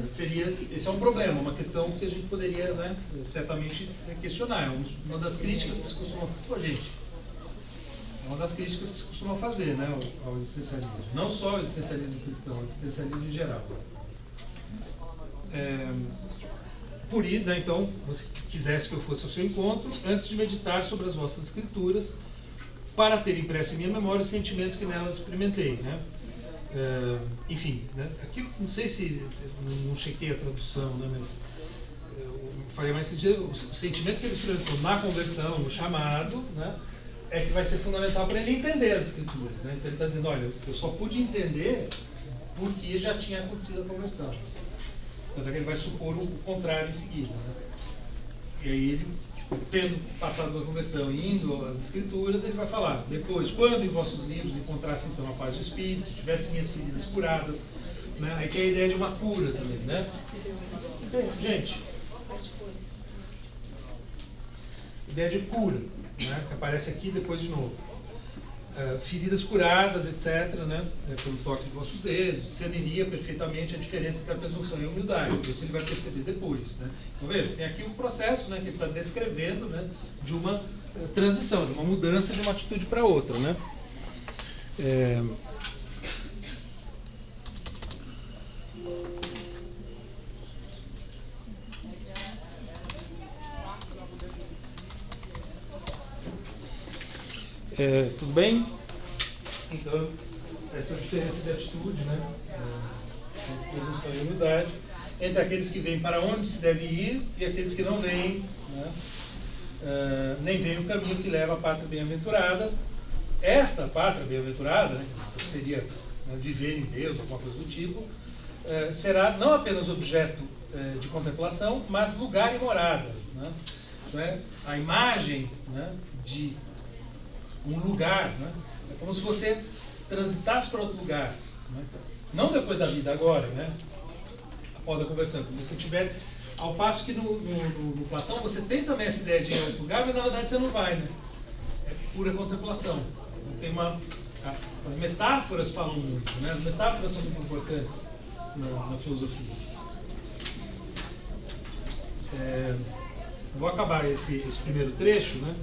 esse é um problema, uma questão que a gente poderia, né, certamente questionar. É uma das críticas que se costuma... é uma das críticas que se costuma fazer, né, ao existencialismo. Não só ao existencialismo cristão, ao existencialismo em geral. Por isso, né, então, você quisesse que eu fosse ao seu encontro, antes de meditar sobre as vossas escrituras, para ter impresso em minha memória o sentimento que nelas experimentei, né? Enfim, né, aqui não sei se não chequei a tradução, né, mas faria mais sentido. O sentimento que ele experimentou na conversão, no chamado, né, é que vai ser fundamental para ele entender as escrituras, né? Então ele está dizendo, olha, eu só pude entender porque já tinha acontecido a conversão. Tanto é que ele vai supor o contrário em seguida, né? E aí ele, tendo passado a conversão e indo às escrituras, ele vai falar, depois, quando em vossos livros encontrasse então a paz de espírito, tivesse minhas feridas curadas, né? Aí tem a ideia de uma cura também, né? Bem, gente, ideia de cura, né, que aparece aqui depois de novo. Feridas curadas, etc., né, pelo toque de vossos dedos, discerniria perfeitamente a diferença entre a presunção e a humildade. Isso ele vai perceber depois. Né. Então, veja, tem aqui um processo, né, que ele está descrevendo, né, de uma transição, de uma mudança de uma atitude para outra. Né. Tudo bem? Então, essa diferença de atitude, né? Entre presunção e humildade, entre aqueles que veem para onde se deve ir e aqueles que não veem, né? Nem veem o caminho que leva à pátria bem-aventurada. Esta pátria bem-aventurada, né, que seria, né, viver em Deus, alguma coisa do tipo, será não apenas objeto de contemplação, mas lugar e morada, né? Então, a imagem, né, de um lugar, né, é como se você transitasse para outro lugar, né? Não depois da vida, agora, né? Após a conversão, quando você tiver, ao passo que no Platão você tem também essa ideia de ir a outro lugar, mas na verdade você não vai, né? É pura contemplação. Então, tem as metáforas falam muito, né? As metáforas são muito importantes na filosofia. Vou acabar esse primeiro trecho, né?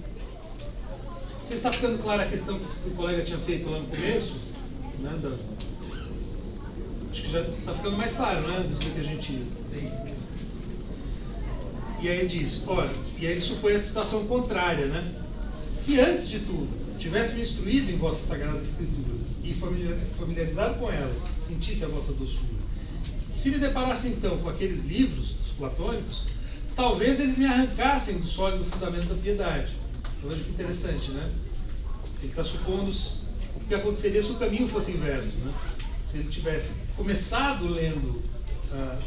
Não sei se está ficando clara a questão que o colega tinha feito lá no começo, né? Acho que já está ficando mais claro, né? Do que a gente tem. E aí ele diz, olha, e aí ele supõe a situação contrária, né? Se antes de tudo tivesse me instruído em vossas sagradas escrituras e familiarizado com elas, sentisse a vossa doçura, se me deparasse então com aqueles livros, os platônicos, talvez eles me arrancassem do sólido fundamento da piedade. Veja que interessante, né? Ele está supondo o que aconteceria se o caminho fosse inverso, né? Se ele tivesse começado lendo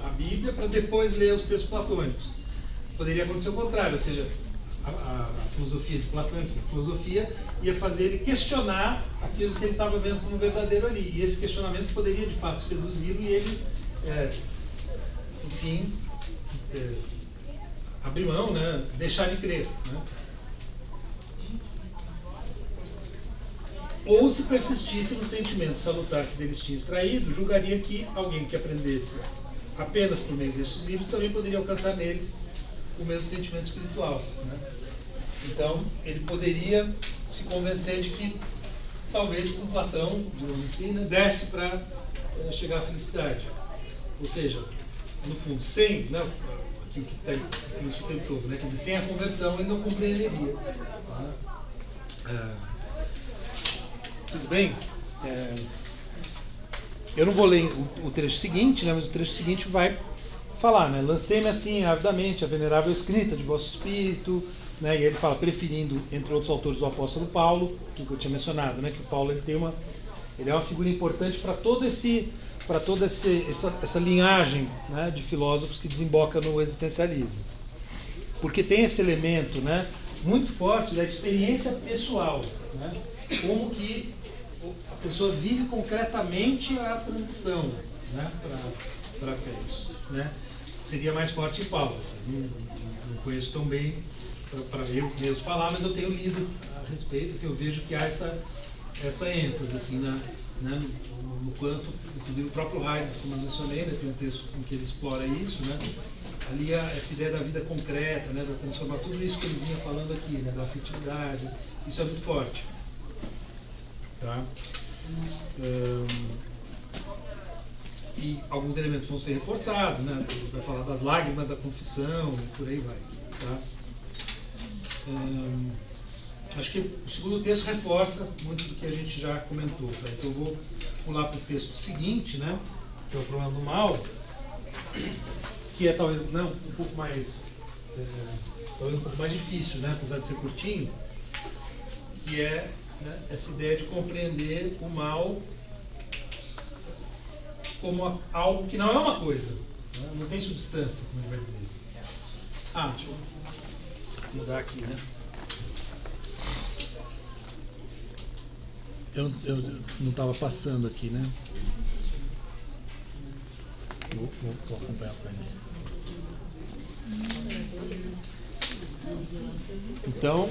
a Bíblia para depois ler os textos platônicos. Poderia acontecer o contrário, ou seja, a filosofia de Platão, a filosofia ia fazer ele questionar aquilo que ele estava vendo como verdadeiro ali. E esse questionamento poderia, de fato, seduzi-lo e ele, enfim, abrir mão, né? Deixar de crer, né? Ou, se persistisse no sentimento salutar que deles tinha extraído, julgaria que alguém que aprendesse apenas por meio desses livros também poderia alcançar neles o mesmo sentimento espiritual, né? Então, ele poderia se convencer de que, talvez com Platão, digamos assim, né, desse para chegar à felicidade. Ou seja, no fundo, sem, né, aquilo que está isso o tempo todo, né, quer dizer, sem a conversão ele não compreenderia. Tudo bem? Eu não vou ler o trecho seguinte, né, mas o trecho seguinte vai falar, né? Lancei-me assim avidamente a venerável escrita de vosso espírito, né? E ele fala, preferindo, entre outros autores, o apóstolo Paulo, que eu tinha mencionado, né? Que o Paulo ele é uma figura importante para toda essa linhagem, né, de filósofos que desemboca no existencialismo, porque tem esse elemento, né, muito forte da experiência pessoal, né? Como que a pessoa vive concretamente a transição, né, para a fé, né? Seria mais forte em Paulo, assim, não conheço tão bem para eu mesmo falar, mas eu tenho lido a respeito, assim, eu vejo que há essa ênfase assim, né, no quanto, inclusive o próprio Heidegger, como eu mencionei, né, tem um texto em que ele explora isso, né, ali essa ideia da vida concreta, né, da transformar tudo isso que ele vinha falando aqui, né, da afetividade, isso é muito forte. Tá? E alguns elementos vão ser reforçados, né? Vai falar das lágrimas da confissão, e por aí vai. Tá? Acho que o segundo texto reforça muito do que a gente já comentou. Tá? Então eu vou pular para o texto seguinte, né? Que é o problema do mal, que é talvez um pouco mais difícil, né? Apesar de ser curtinho, que é, né, essa ideia de compreender o mal como algo que não é uma coisa, né? Não tem substância, como ele vai dizer. Deixa eu mudar aqui, né? Eu não estava passando aqui, né? Vou acompanhar para ele. Então,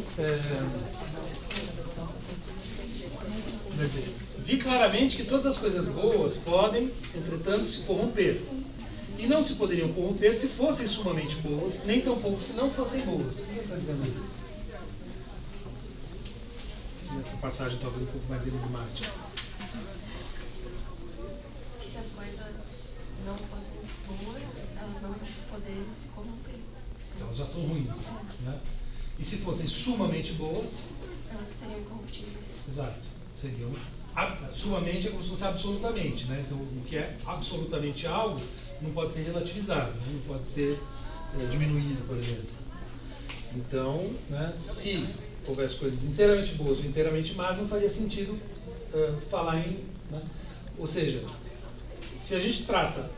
quer dizer, vi claramente que todas as coisas boas podem, entretanto, se corromper. E não se poderiam corromper se fossem sumamente boas, nem tampouco se não fossem boas. O que ele está dizendo aí? Nessa passagem talvez um pouco mais enigmática. Se as coisas não fossem boas, elas não iam poder se corromper. Elas já são ruins, né? E se fossem sumamente boas, elas seriam incorruptíveis. Exato, seriam sua mente é como se fosse absolutamente, né? Então, o que é absolutamente algo não pode ser relativizado, né? Não pode ser diminuído, por exemplo. Então, né, se houvesse coisas inteiramente boas ou inteiramente más, não faria sentido falar em... Né? Ou seja, se a gente trata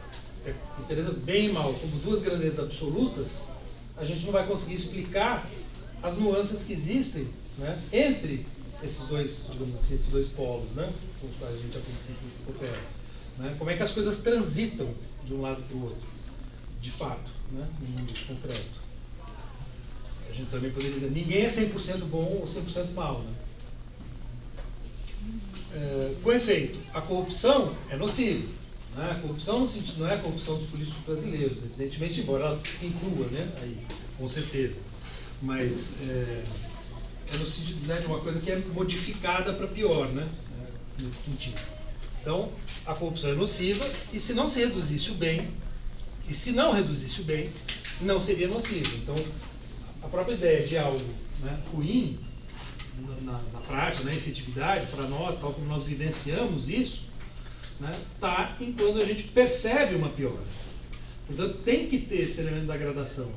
bem e mal como duas grandezas absolutas, a gente não vai conseguir explicar as nuances que existem, né, entre esses dois, digamos assim, esses dois polos, né, com os quais a gente a princípio opera. Né? Como é que as coisas transitam de um lado para o outro, de fato, né, no mundo concreto. A gente também poderia dizer, ninguém é 100% bom ou 100% mal. Né? Com efeito, a corrupção é nociva. Né? A corrupção no sentido, não é a corrupção dos políticos brasileiros, evidentemente, embora ela se inclua, né, aí, com certeza. Mas é no sentido, né, de uma coisa que é modificada para pior, né, nesse sentido. Então, a corrupção é nociva, e se não se reduzisse o bem, e se não reduzisse o bem, não seria nociva. Então, a própria ideia de algo, né, ruim, na prática, na efetividade, para nós, tal como nós vivenciamos isso, né, tá em quando a gente percebe uma piora. Portanto, tem que ter esse elemento da gradação,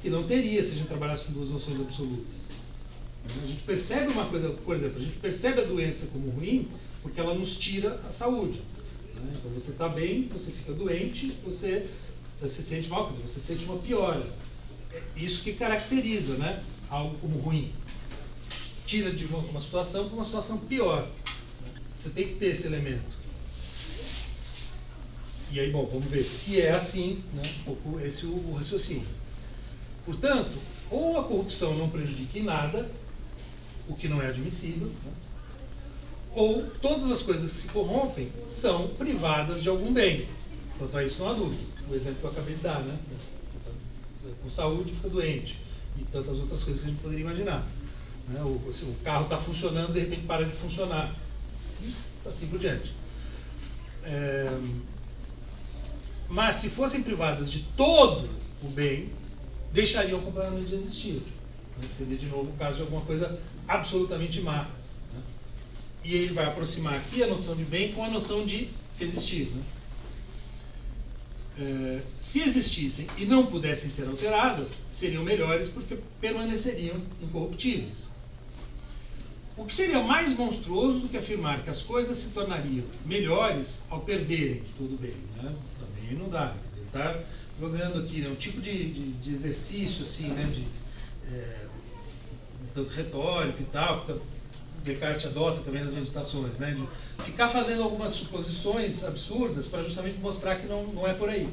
que não teria se a gente trabalhasse com duas noções absolutas. A gente percebe uma coisa, por exemplo, a gente percebe a doença como ruim porque ela nos tira a saúde. Né? Então você está bem, você fica doente, você se sente mal, quer dizer, você sente uma piora. É isso que caracteriza, né, algo como ruim. Tira de uma situação para uma situação pior. Você tem que ter esse elemento. E aí, bom, vamos ver se é assim, né, esse o raciocínio. Portanto, ou a corrupção não prejudica em nada, o que não é admissível, né, ou todas as coisas que se corrompem são privadas de algum bem. Quanto a isso não há dúvida. O exemplo que eu acabei de dar, né? Com saúde fica doente. E tantas outras coisas que a gente poderia imaginar. Né? O carro está funcionando, de repente para de funcionar. Assim por diante. Mas se fossem privadas de todo o bem, deixariam completamente de existir. Né? Seria de novo o caso de alguma coisa absolutamente má. Né? E ele vai aproximar aqui a noção de bem com a noção de existir. Né? Se existissem e não pudessem ser alteradas, seriam melhores porque permaneceriam incorruptíveis. O que seria mais monstruoso do que afirmar que as coisas se tornariam melhores ao perderem todo o bem? Né? Também não dá. Quer dizer, ele está jogando aqui, né, um tipo de exercício assim, né, um tanto retórico e tal, que Descartes adota também nas meditações, né, de ficar fazendo algumas suposições absurdas para justamente mostrar que não é por aí.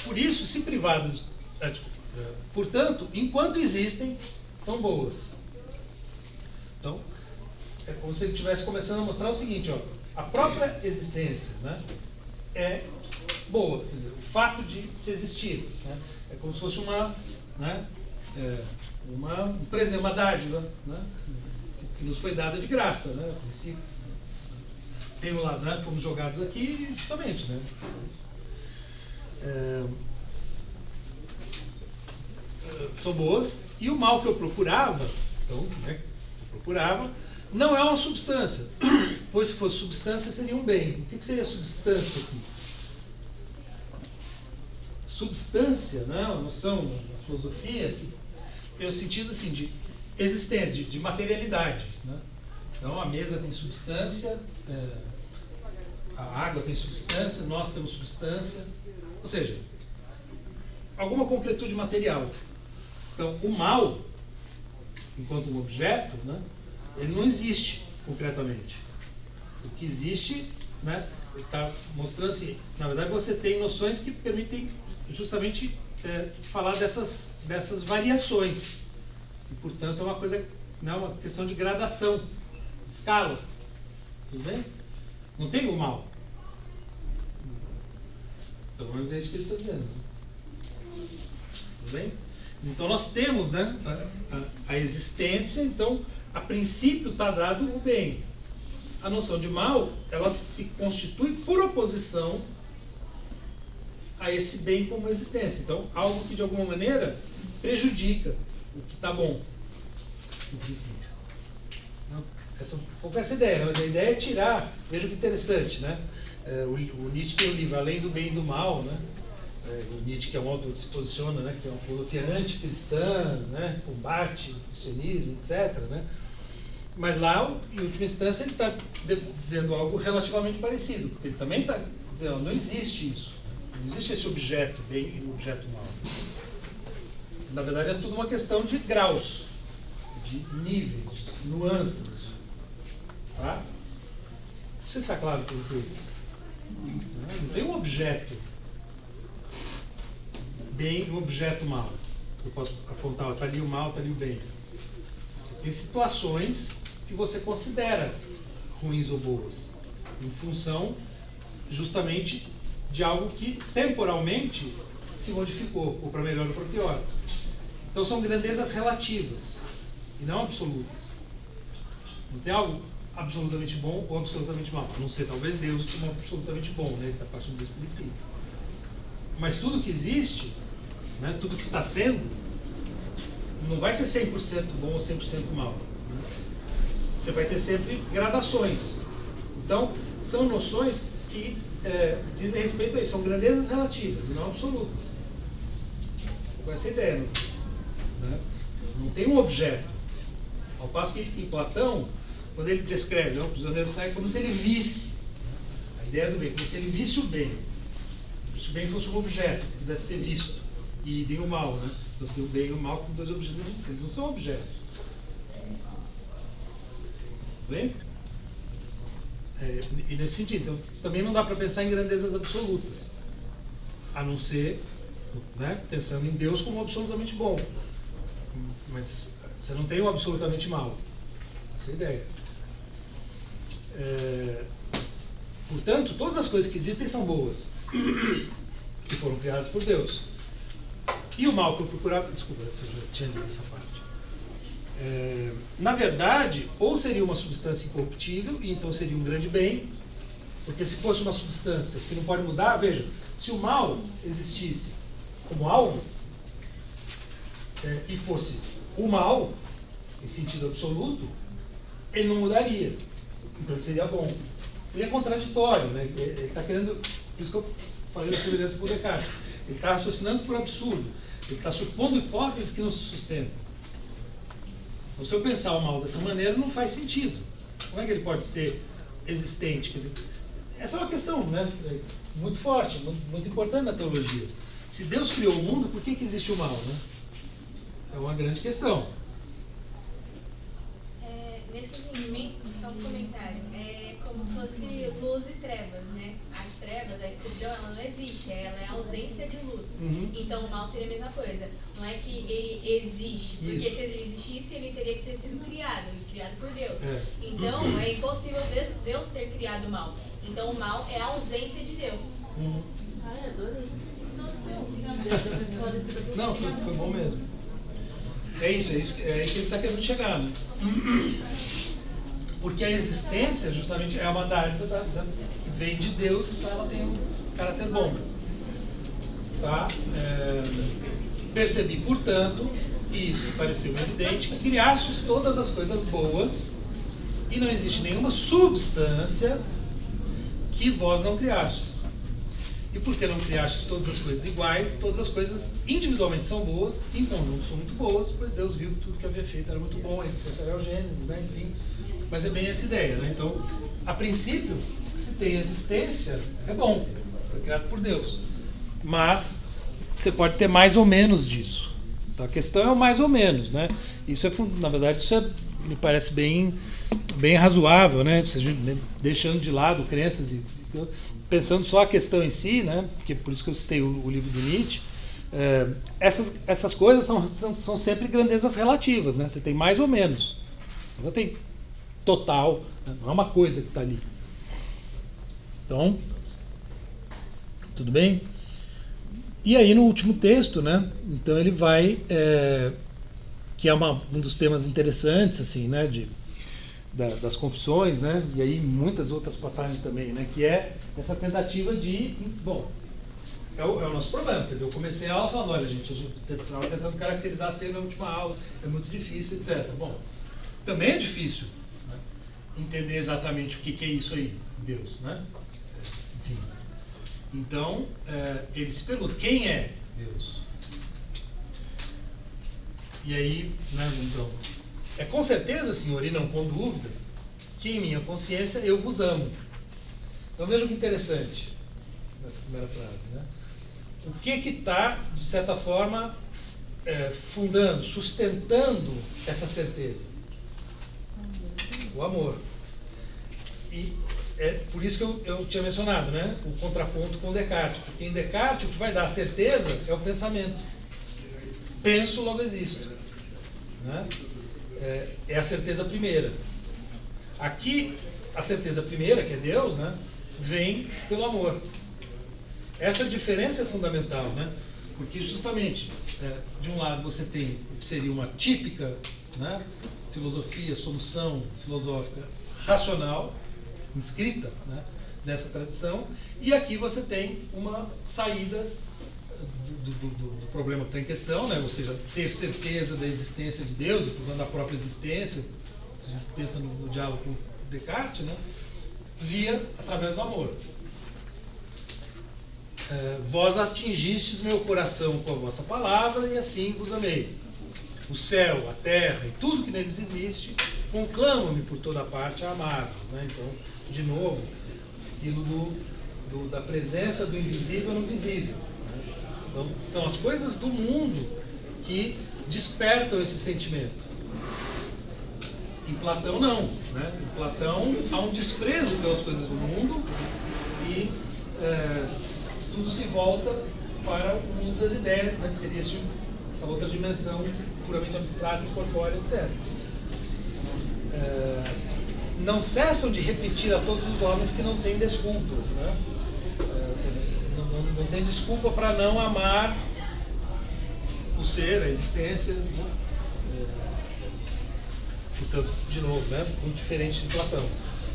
Por isso, se privadas, portanto, enquanto existem, são boas. Então, é como se ele estivesse começando a mostrar o seguinte, ó, a própria existência, né, é boa. Quer dizer, o fato de se existir, né, é como se fosse uma dádiva, né, que nos foi dada de graça. Né, tem um lado, né, fomos jogados aqui justamente. Né, são boas, e o mal que eu procurava, então, né, não é uma substância, pois se fosse substância seria um bem. O que seria substância aqui? Substância, né, a noção da filosofia que tem o sentido assim, de existente, de materialidade. Né? Então a mesa tem substância, a água tem substância, nós temos substância, ou seja, alguma concretude material. Então o mal, enquanto um objeto, né, ele não existe concretamente. O que existe, né, ele está mostrando assim, na verdade você tem noções que permitem justamente falar dessas variações. E, portanto, é uma coisa, né, uma questão de gradação, de escala. Tudo bem? Não tem o mal. Pelo menos é isso que ele está dizendo. Tudo bem? Então nós temos, né, a existência, então a princípio está dado o bem. A noção de mal, ela se constitui por oposição a esse bem como existência. Então, algo que de alguma maneira prejudica o que está bom, no princípio. um pouco essa ideia, né? Mas a ideia é tirar, veja que interessante, né? O Nietzsche tem um livro Além do Bem e do Mal, né? O Nietzsche, que é um autor que se posiciona, né? Que tem uma filosofia anticristã, né? Combate o cristianismo, etc., né? Mas lá, em última instância, ele está dizendo algo relativamente parecido, porque ele também está dizendo, não existe isso, não existe esse objeto bem e objeto mal. Na verdade, é tudo uma questão de graus, de níveis, de nuances. Tá? Não sei se está claro para vocês. Não tem um objeto bem e um objeto mal. Eu posso apontar, está ali o mal, está ali o bem. Você tem situações que você considera ruins ou boas, em função justamente de algo que temporalmente se modificou, ou para melhor ou para pior. Então são grandezas relativas e não absolutas. Não tem algo absolutamente bom ou absolutamente mal. A não ser talvez Deus como absolutamente bom, né? Está partindo desse princípio. Mas tudo que existe, né? Tudo que está sendo, não vai ser 100% bom ou 100% mal. Né? Você vai ter sempre gradações. Então, são noções que dizem respeito a isso. São grandezas relativas e não absolutas. Com essa ideia, né? Não tem um objeto. Ao passo que em Platão, quando ele descreve, o prisioneiro sai como se ele visse, a ideia do bem, como se ele visse o bem. Se o bem fosse um objeto, que quisesse ser visto, e tem o mal, né? Então você tem o bem e o mal como dois objetos, eles não são objetos. Bem? E nesse sentido, então, também não dá para pensar em grandezas absolutas, a não ser, né, pensando em Deus como absolutamente bom. Mas você não tem o absolutamente mal. Essa é a ideia. Portanto, todas as coisas que existem são boas, que foram criadas por Deus. E o mal que eu procurava... Desculpa, você já tinha lido essa parte. Na verdade, ou seria uma substância incorruptível, e então seria um grande bem, porque se fosse uma substância que não pode mudar, veja, se o mal existisse como algo, e fosse o mal, em sentido absoluto, ele não mudaria. Então ele seria bom. Seria contraditório, né? Ele está querendo... Por isso que eu falei da semelhança com Descartes. Ele está raciocinando por absurdo. Ele está supondo hipóteses que não se sustentam. Então, se eu pensar o mal dessa maneira, não faz sentido. Como é que ele pode ser existente? Quer dizer, essa é uma questão, né? Muito forte, muito importante na teologia. Se Deus criou o mundo, por que existe o mal, né? É uma grande questão. Nesse entendimento, só um comentário, é como se fosse luz e trevas, né? As trevas, a escuridão, ela não existe, ela é a ausência de luz. Então o mal seria a mesma coisa. Não é que ele existe, porque se ele existisse, ele teria que ter sido criado, e criado por Deus. Então é impossível Deus ter criado o mal. Então o mal é a ausência de Deus. Adorei. Não, foi bom mesmo. É isso, é aí que ele está querendo chegar, né? Porque a existência, justamente, é uma dádiva que vem de Deus, então ela tem um caráter bom. Tá? Percebi, portanto, e isso me pareceu evidente, que criastes todas as coisas boas e não existe nenhuma substância que vós não criastes. E porque não criastes todas as coisas iguais, todas as coisas individualmente são boas, em conjunto são muito boas, pois Deus viu que tudo que havia feito era muito bom, ele se refere ao Gênesis, né? Enfim. Mas é bem essa ideia, né? Então, a princípio, se tem existência, é bom, foi criado por Deus. Mas você pode ter mais ou menos disso. Então a questão é o mais ou menos, né? Isso na verdade, me parece bem razoável, né? Deixando de lado crenças e pensando só a questão em si, né? Porque por isso que eu citei o livro do Nietzsche. Essas coisas são sempre grandezas relativas, né? Você tem mais ou menos. Não tem total, né? Não é uma coisa que está ali. Então, tudo bem? E aí no último texto, né? Então ele vai, que é um dos temas interessantes, assim, né? Das confissões, né? E aí muitas outras passagens também, né? Que é essa tentativa de, bom, é o nosso problema. Quer dizer, eu comecei a aula falando, olha, gente, a gente estava tentando caracterizar a cena na última aula, é muito difícil, etc. Bom, também é difícil, né? entender exatamente o que é isso aí, Deus, né? Enfim. Então, ele se pergunta, quem é Deus? E aí, né, então, com certeza, Senhor, e não com dúvida, que em minha consciência eu vos amo. Então vejam que interessante, nessa primeira frase, né? O que está, de certa forma, fundando, sustentando essa certeza? O amor. E é por isso que eu tinha mencionado, né, o contraponto com Descartes. Porque em Descartes o que vai dar certeza é o pensamento. Penso, logo existo. Né? É a certeza primeira. Aqui, a certeza primeira, que é Deus, né, vem pelo amor. Essa diferença é fundamental, né? Porque justamente, de um lado você tem o que seria uma típica, né, filosofia, solução filosófica racional, inscrita, né, dessa tradição, e aqui você tem uma saída do problema que está em questão, né, ou seja, ter certeza da existência de Deus, e portanto da própria existência, se a gente pensa no diálogo com Descartes, né, através do amor. Vós atingistes meu coração com a vossa palavra e assim vos amei. O céu, a terra e tudo que neles existe conclamam-me por toda parte a amar-vos. Né? Então, de novo, aquilo da presença do invisível no visível. Né? Então, são as coisas do mundo que despertam esse sentimento. Em Platão, não. Né? Em Platão, há um desprezo pelas coisas do mundo e tudo se volta para o mundo das ideias, né, que seria essa outra dimensão puramente abstrata, incorpórea, etc. Não cessam de repetir a todos os homens que não têm desculpas. Né? Não tem desculpa para não amar o ser, a existência. Né? Portanto, de novo, né, muito diferente de Platão.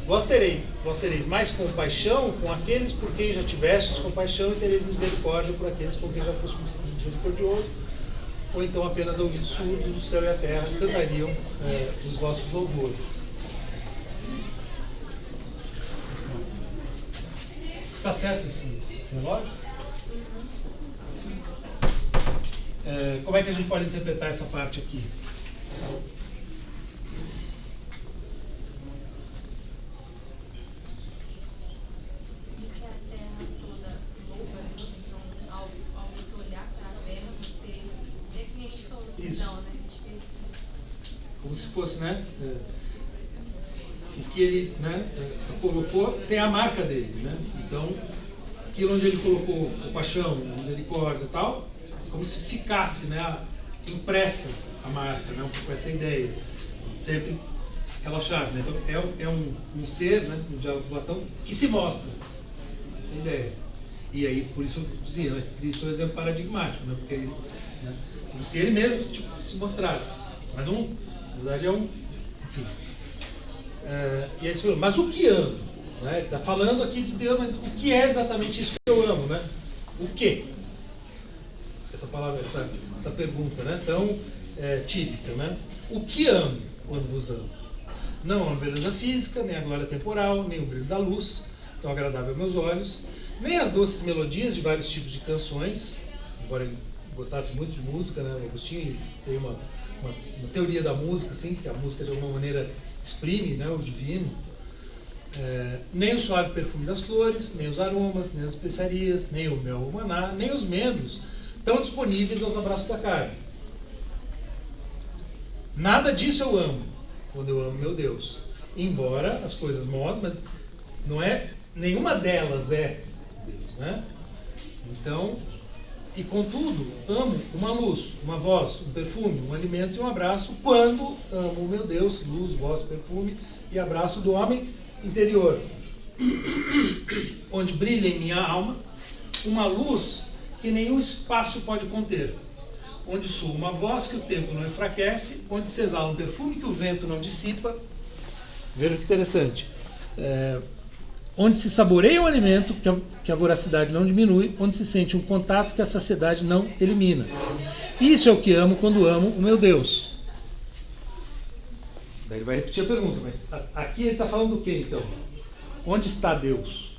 Vós tereis mais compaixão com aqueles por quem já tivestes compaixão e tereis misericórdia por aqueles por quem já foste misericordioso. Ou então apenas ouvidos surdos, o céu e a terra cantariam os vossos louvores. Está certo esse relógio? Como é que a gente pode interpretar essa parte aqui? Como se fosse, né? O que ele, né, colocou tem a marca dele, né? Então, aquilo onde ele colocou compaixão, misericórdia e tal, como se ficasse, né, impressa a marca, né? Um pouco essa ideia. Sempre aquela chave, né? Então, é um ser, né, no diálogo com Platão, que se mostra. Essa ideia. E aí, por isso eu dizia, né, Cristo é um exemplo paradigmático, né? Porque ele, né, como se ele mesmo se mostrasse. Mas não, na verdade enfim. E aí ele falou, mas o que amo? Né? Ele está falando aqui de Deus, mas o que é exatamente isso que eu amo? Né? O quê? Essa palavra, essa pergunta, né? Tão típica. Né? O que amo quando vos amo? Não a beleza física, nem a glória temporal, nem o brilho da luz, tão agradável aos meus olhos, nem as doces melodias de vários tipos de canções, embora ele gostasse muito de música, né? O Agostinho tem uma teoria da música, assim, que a música de alguma maneira exprime, né, o divino. Nem o suave perfume das flores, nem os aromas, nem as especiarias, nem o mel maná, nem os membros estão disponíveis aos abraços da carne. Nada disso eu amo, quando eu amo meu Deus. Embora as coisas modem, mas não é, nenhuma delas é Deus, né? Então, e contudo, amo uma luz, uma voz, um perfume, um alimento e um abraço, quando amo o meu Deus, luz, voz, perfume e abraço do homem interior, onde brilha em minha alma uma luz que nenhum espaço pode conter, onde soa uma voz que o tempo não enfraquece, onde se exala um perfume que o vento não dissipa. Veja que interessante. Onde se saboreia um alimento que a voracidade não diminui, onde se sente um contato que a saciedade não elimina. Isso é o que amo quando amo o meu Deus. Daí ele vai repetir a pergunta, mas aqui ele está falando do quê então? Onde está Deus?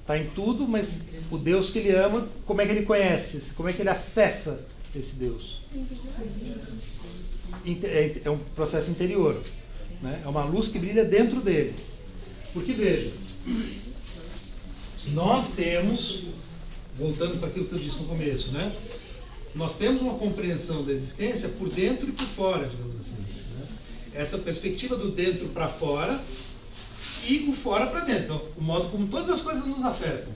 Está em tudo, mas o Deus que ele ama, como é que ele conhece? Como é que ele acessa esse Deus? É um processo interior, né? É uma luz que brilha dentro dele. Porque veja, nós temos, voltando para aquilo que eu disse no começo, né? Nós temos uma compreensão da existência por dentro e por fora, digamos assim, né? Essa perspectiva do dentro para fora e o fora para dentro. Então, o modo como todas as coisas nos afetam.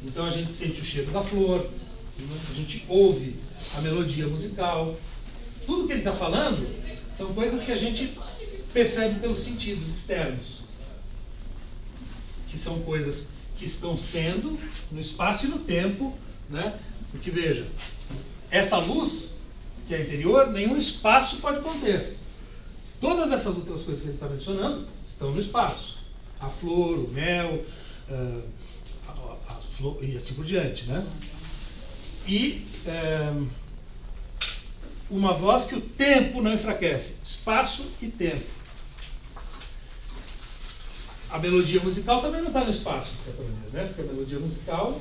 Então a gente sente o cheiro da flor, a gente ouve a melodia musical. Tudo que ele está falando são coisas que a gente percebe pelos sentidos externos. Que são coisas que estão sendo no espaço e no tempo, né? Porque veja, essa luz que é interior, nenhum espaço pode conter. Todas essas outras coisas que ele está mencionando estão no espaço. A flor, o mel, a flor, e assim por diante, né? E uma voz que o tempo não enfraquece. Espaço e tempo. A melodia musical também não está no espaço, de certa maneira, né? Porque a melodia musical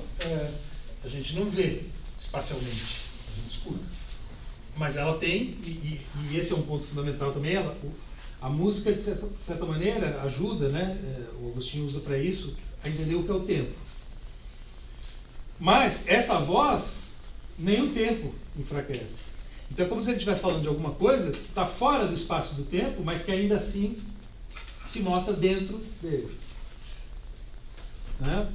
a gente não vê espacialmente, a gente escuta. Mas ela tem, e esse é um ponto fundamental também, a música, de certa maneira, ajuda, né? O Agostinho usa para isso, a entender o que é o tempo. Mas essa voz, nem o tempo enfraquece. Então é como se ele estivesse falando de alguma coisa que está fora do espaço do tempo, mas que ainda assim se mostra dentro dele. Né?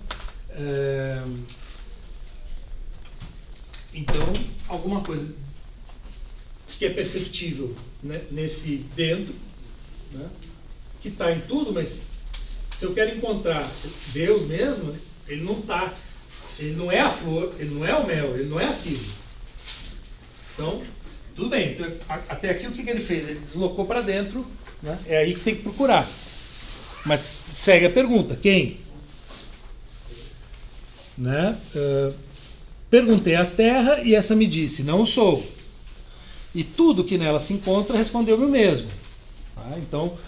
Então, alguma coisa que é perceptível, né, nesse dentro, né, que está em tudo, mas se eu quero encontrar Deus mesmo, ele não está. Ele não é a flor, ele não é o mel, ele não é aquilo. Então, tudo bem. Então, até aqui o que ele fez? Ele deslocou para dentro, né? É aí que tem que procurar. Mas segue a pergunta: quem? Né? Perguntei à terra e essa me disse: não o sou. E tudo que nela se encontra respondeu-me o mesmo. Tá? Então,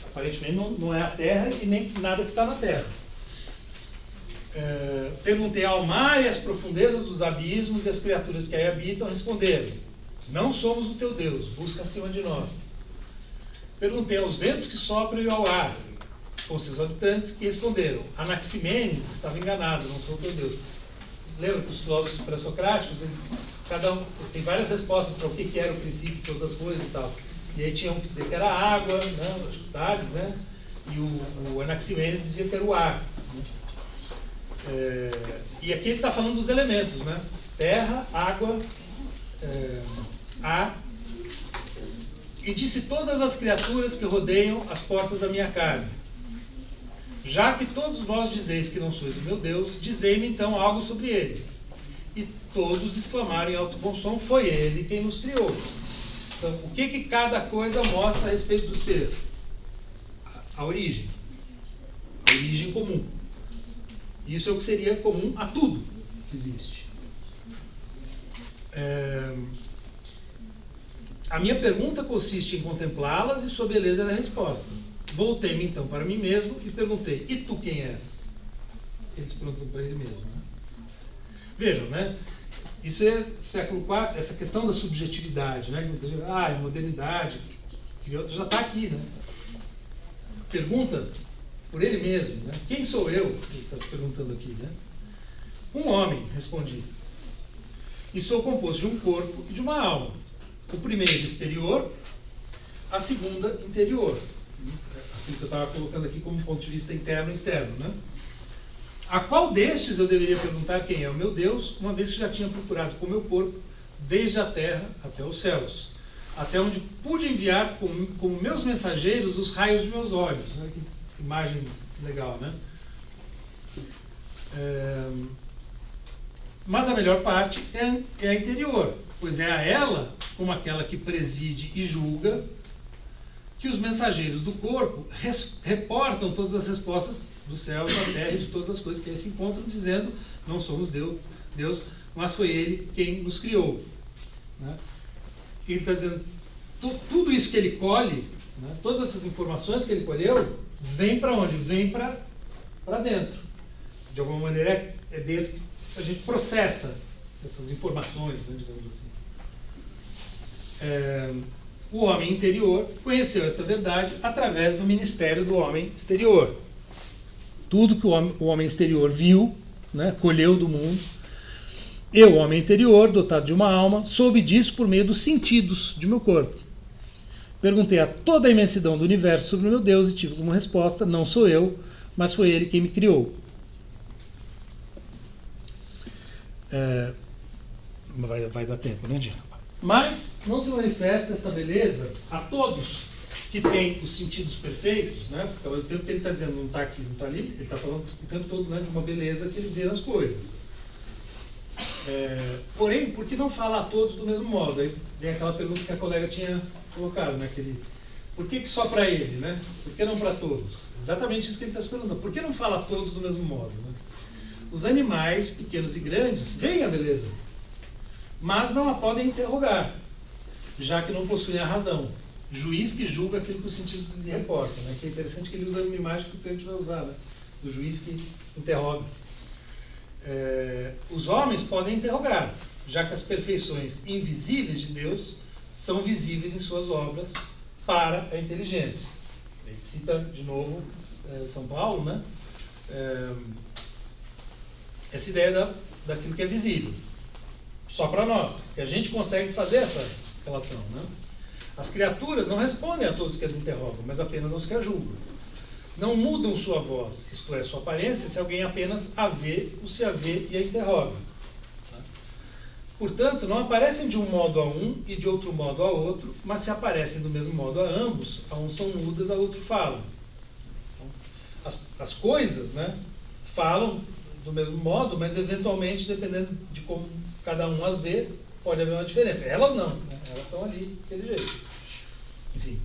aparentemente não é a terra e nem nada que está na terra. Perguntei ao mar e às profundezas dos abismos e as criaturas que aí habitam responderam: não somos o teu Deus, busca acima de nós. Perguntei aos ventos que sopram e ao ar, com seus habitantes, que responderam: Anaximenes estava enganado, não sou o teu Deus. Lembra que os filósofos pré-socráticos, cada um tem várias respostas para o que era o princípio de todas as coisas e tal. E aí tinha um que dizia que era a água, né, os Tales, né? E o Anaximenes dizia que era o ar. E aqui ele está falando dos elementos, né? Terra, água, ar. E disse todas as criaturas que rodeiam as portas da minha carne: já que todos vós dizeis que não sois o meu Deus, dizei-me então algo sobre ele. E todos exclamaram em alto bom som: foi ele quem nos criou. Então, o que cada coisa mostra a respeito do ser? A origem. A origem comum. Isso é o que seria comum a tudo que existe. A minha pergunta consiste em contemplá-las e sua beleza era a resposta. Voltei-me então para mim mesmo e perguntei: e tu quem és? Eles perguntam para ele mesmo. Né? Vejam, né? Isso é século IV, essa questão da subjetividade, né? A modernidade, já está aqui, né? Pergunta por ele mesmo, né? Quem sou eu? Ele está se perguntando aqui, né? Um homem, respondi. E sou composto de um corpo e de uma alma. O primeiro exterior, a segunda interior. Aquilo que eu estava colocando aqui como ponto de vista interno e externo, né? A qual destes eu deveria perguntar quem é o meu Deus, uma vez que já tinha procurado com o meu corpo, desde a terra até os céus, até onde pude enviar como meus mensageiros os raios de meus olhos. Olha que imagem legal, né? Mas a melhor parte é a interior, pois é a ela, como aquela que preside e julga, que os mensageiros do corpo reportam todas as respostas do céu, da terra e de todas as coisas que aí se encontram, dizendo: não somos Deus, mas foi Ele quem nos criou. Né? O que ele está dizendo? tudo isso que ele colhe, né, todas essas informações que ele colheu, vem para onde? Vem para dentro. De alguma maneira é dentro que a gente processa essas informações, né, digamos assim. O homem interior conheceu esta verdade através do ministério do homem exterior. Tudo que o homem exterior viu, né, colheu do mundo. Eu, homem interior, dotado de uma alma, soube disso por meio dos sentidos de meu corpo. Perguntei a toda a imensidão do universo sobre o meu Deus e tive como resposta: não sou eu, mas foi ele quem me criou. Vai dar tempo, né, Diego? Mas não se manifesta essa beleza a todos que têm os sentidos perfeitos, né? Porque ao mesmo tempo que ele está dizendo não está aqui, não está ali, ele está falando, explicando todo, né, de uma beleza que ele vê nas coisas. Porém, por que não fala a todos do mesmo modo? Aí vem aquela pergunta que a colega tinha colocado, né? Por que só para ele, né? Por que não para todos? Exatamente isso que ele está se perguntando. Por que não fala a todos do mesmo modo? Né? Os animais, pequenos e grandes, veem a beleza, mas não a podem interrogar, já que não possuem a razão. Juiz que julga aquilo que os sentidos lhe reportam. Né? Que é interessante que ele usa uma imagem que o Kant vai usar, né? Do juiz que interroga. Os homens podem interrogar, já que as perfeições invisíveis de Deus são visíveis em suas obras para a inteligência. Ele cita de novo São Paulo, né? Essa ideia daquilo que é visível. Só para nós, porque a gente consegue fazer essa relação. Né? As criaturas não respondem a todos que as interrogam, mas apenas aos que a julgam. Não mudam sua voz, isto é, sua aparência, se alguém apenas a vê, ou se a vê e a interroga. Portanto, não aparecem de um modo a um e de outro modo a outro, mas se aparecem do mesmo modo a ambos, a um são mudas, a outro falam. As coisas, né, falam do mesmo modo, mas eventualmente, dependendo de como cada um as vê, pode haver uma diferença. Elas não, né? Elas estão ali daquele jeito. Enfim.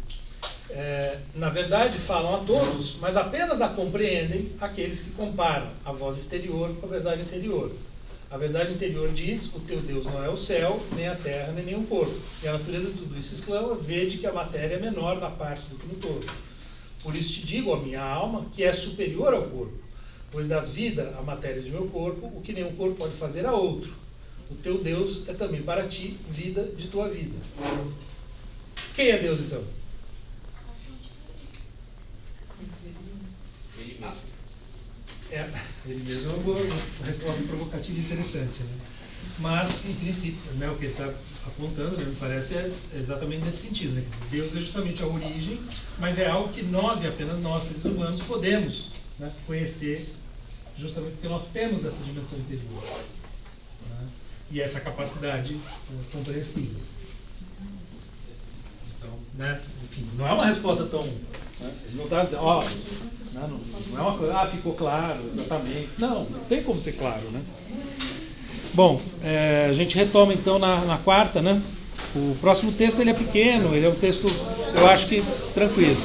Na verdade, falam a todos, mas apenas a compreendem aqueles que comparam a voz exterior com a verdade interior. A verdade interior diz: o teu Deus não é o céu, nem a terra, nem nenhum corpo. E a natureza de tudo isso exclama: vede que a matéria é menor na parte do que no todo. Por isso te digo, a minha alma, que é superior ao corpo, pois das vida a matéria de meu corpo, o que nenhum corpo pode fazer a outro. O teu Deus é também para ti vida de tua vida. Quem é Deus, então? Ele mesmo é uma resposta provocativa e interessante, né? Mas, em princípio, né, o que ele está apontando, né, me parece, é exatamente nesse sentido. Né? Deus é justamente a origem, mas é algo que nós, e apenas nós, seres humanos, podemos, né, conhecer, justamente porque nós temos essa dimensão interior, né, e essa capacidade compreensível. Então, né, enfim, não é uma resposta tão... Né, ele não está dizendo, não é uma coisa, ficou claro, exatamente. Não tem como ser claro, né? Bom, a gente retoma então na quarta, né? O próximo texto ele é pequeno, ele é um texto, eu acho que tranquilo.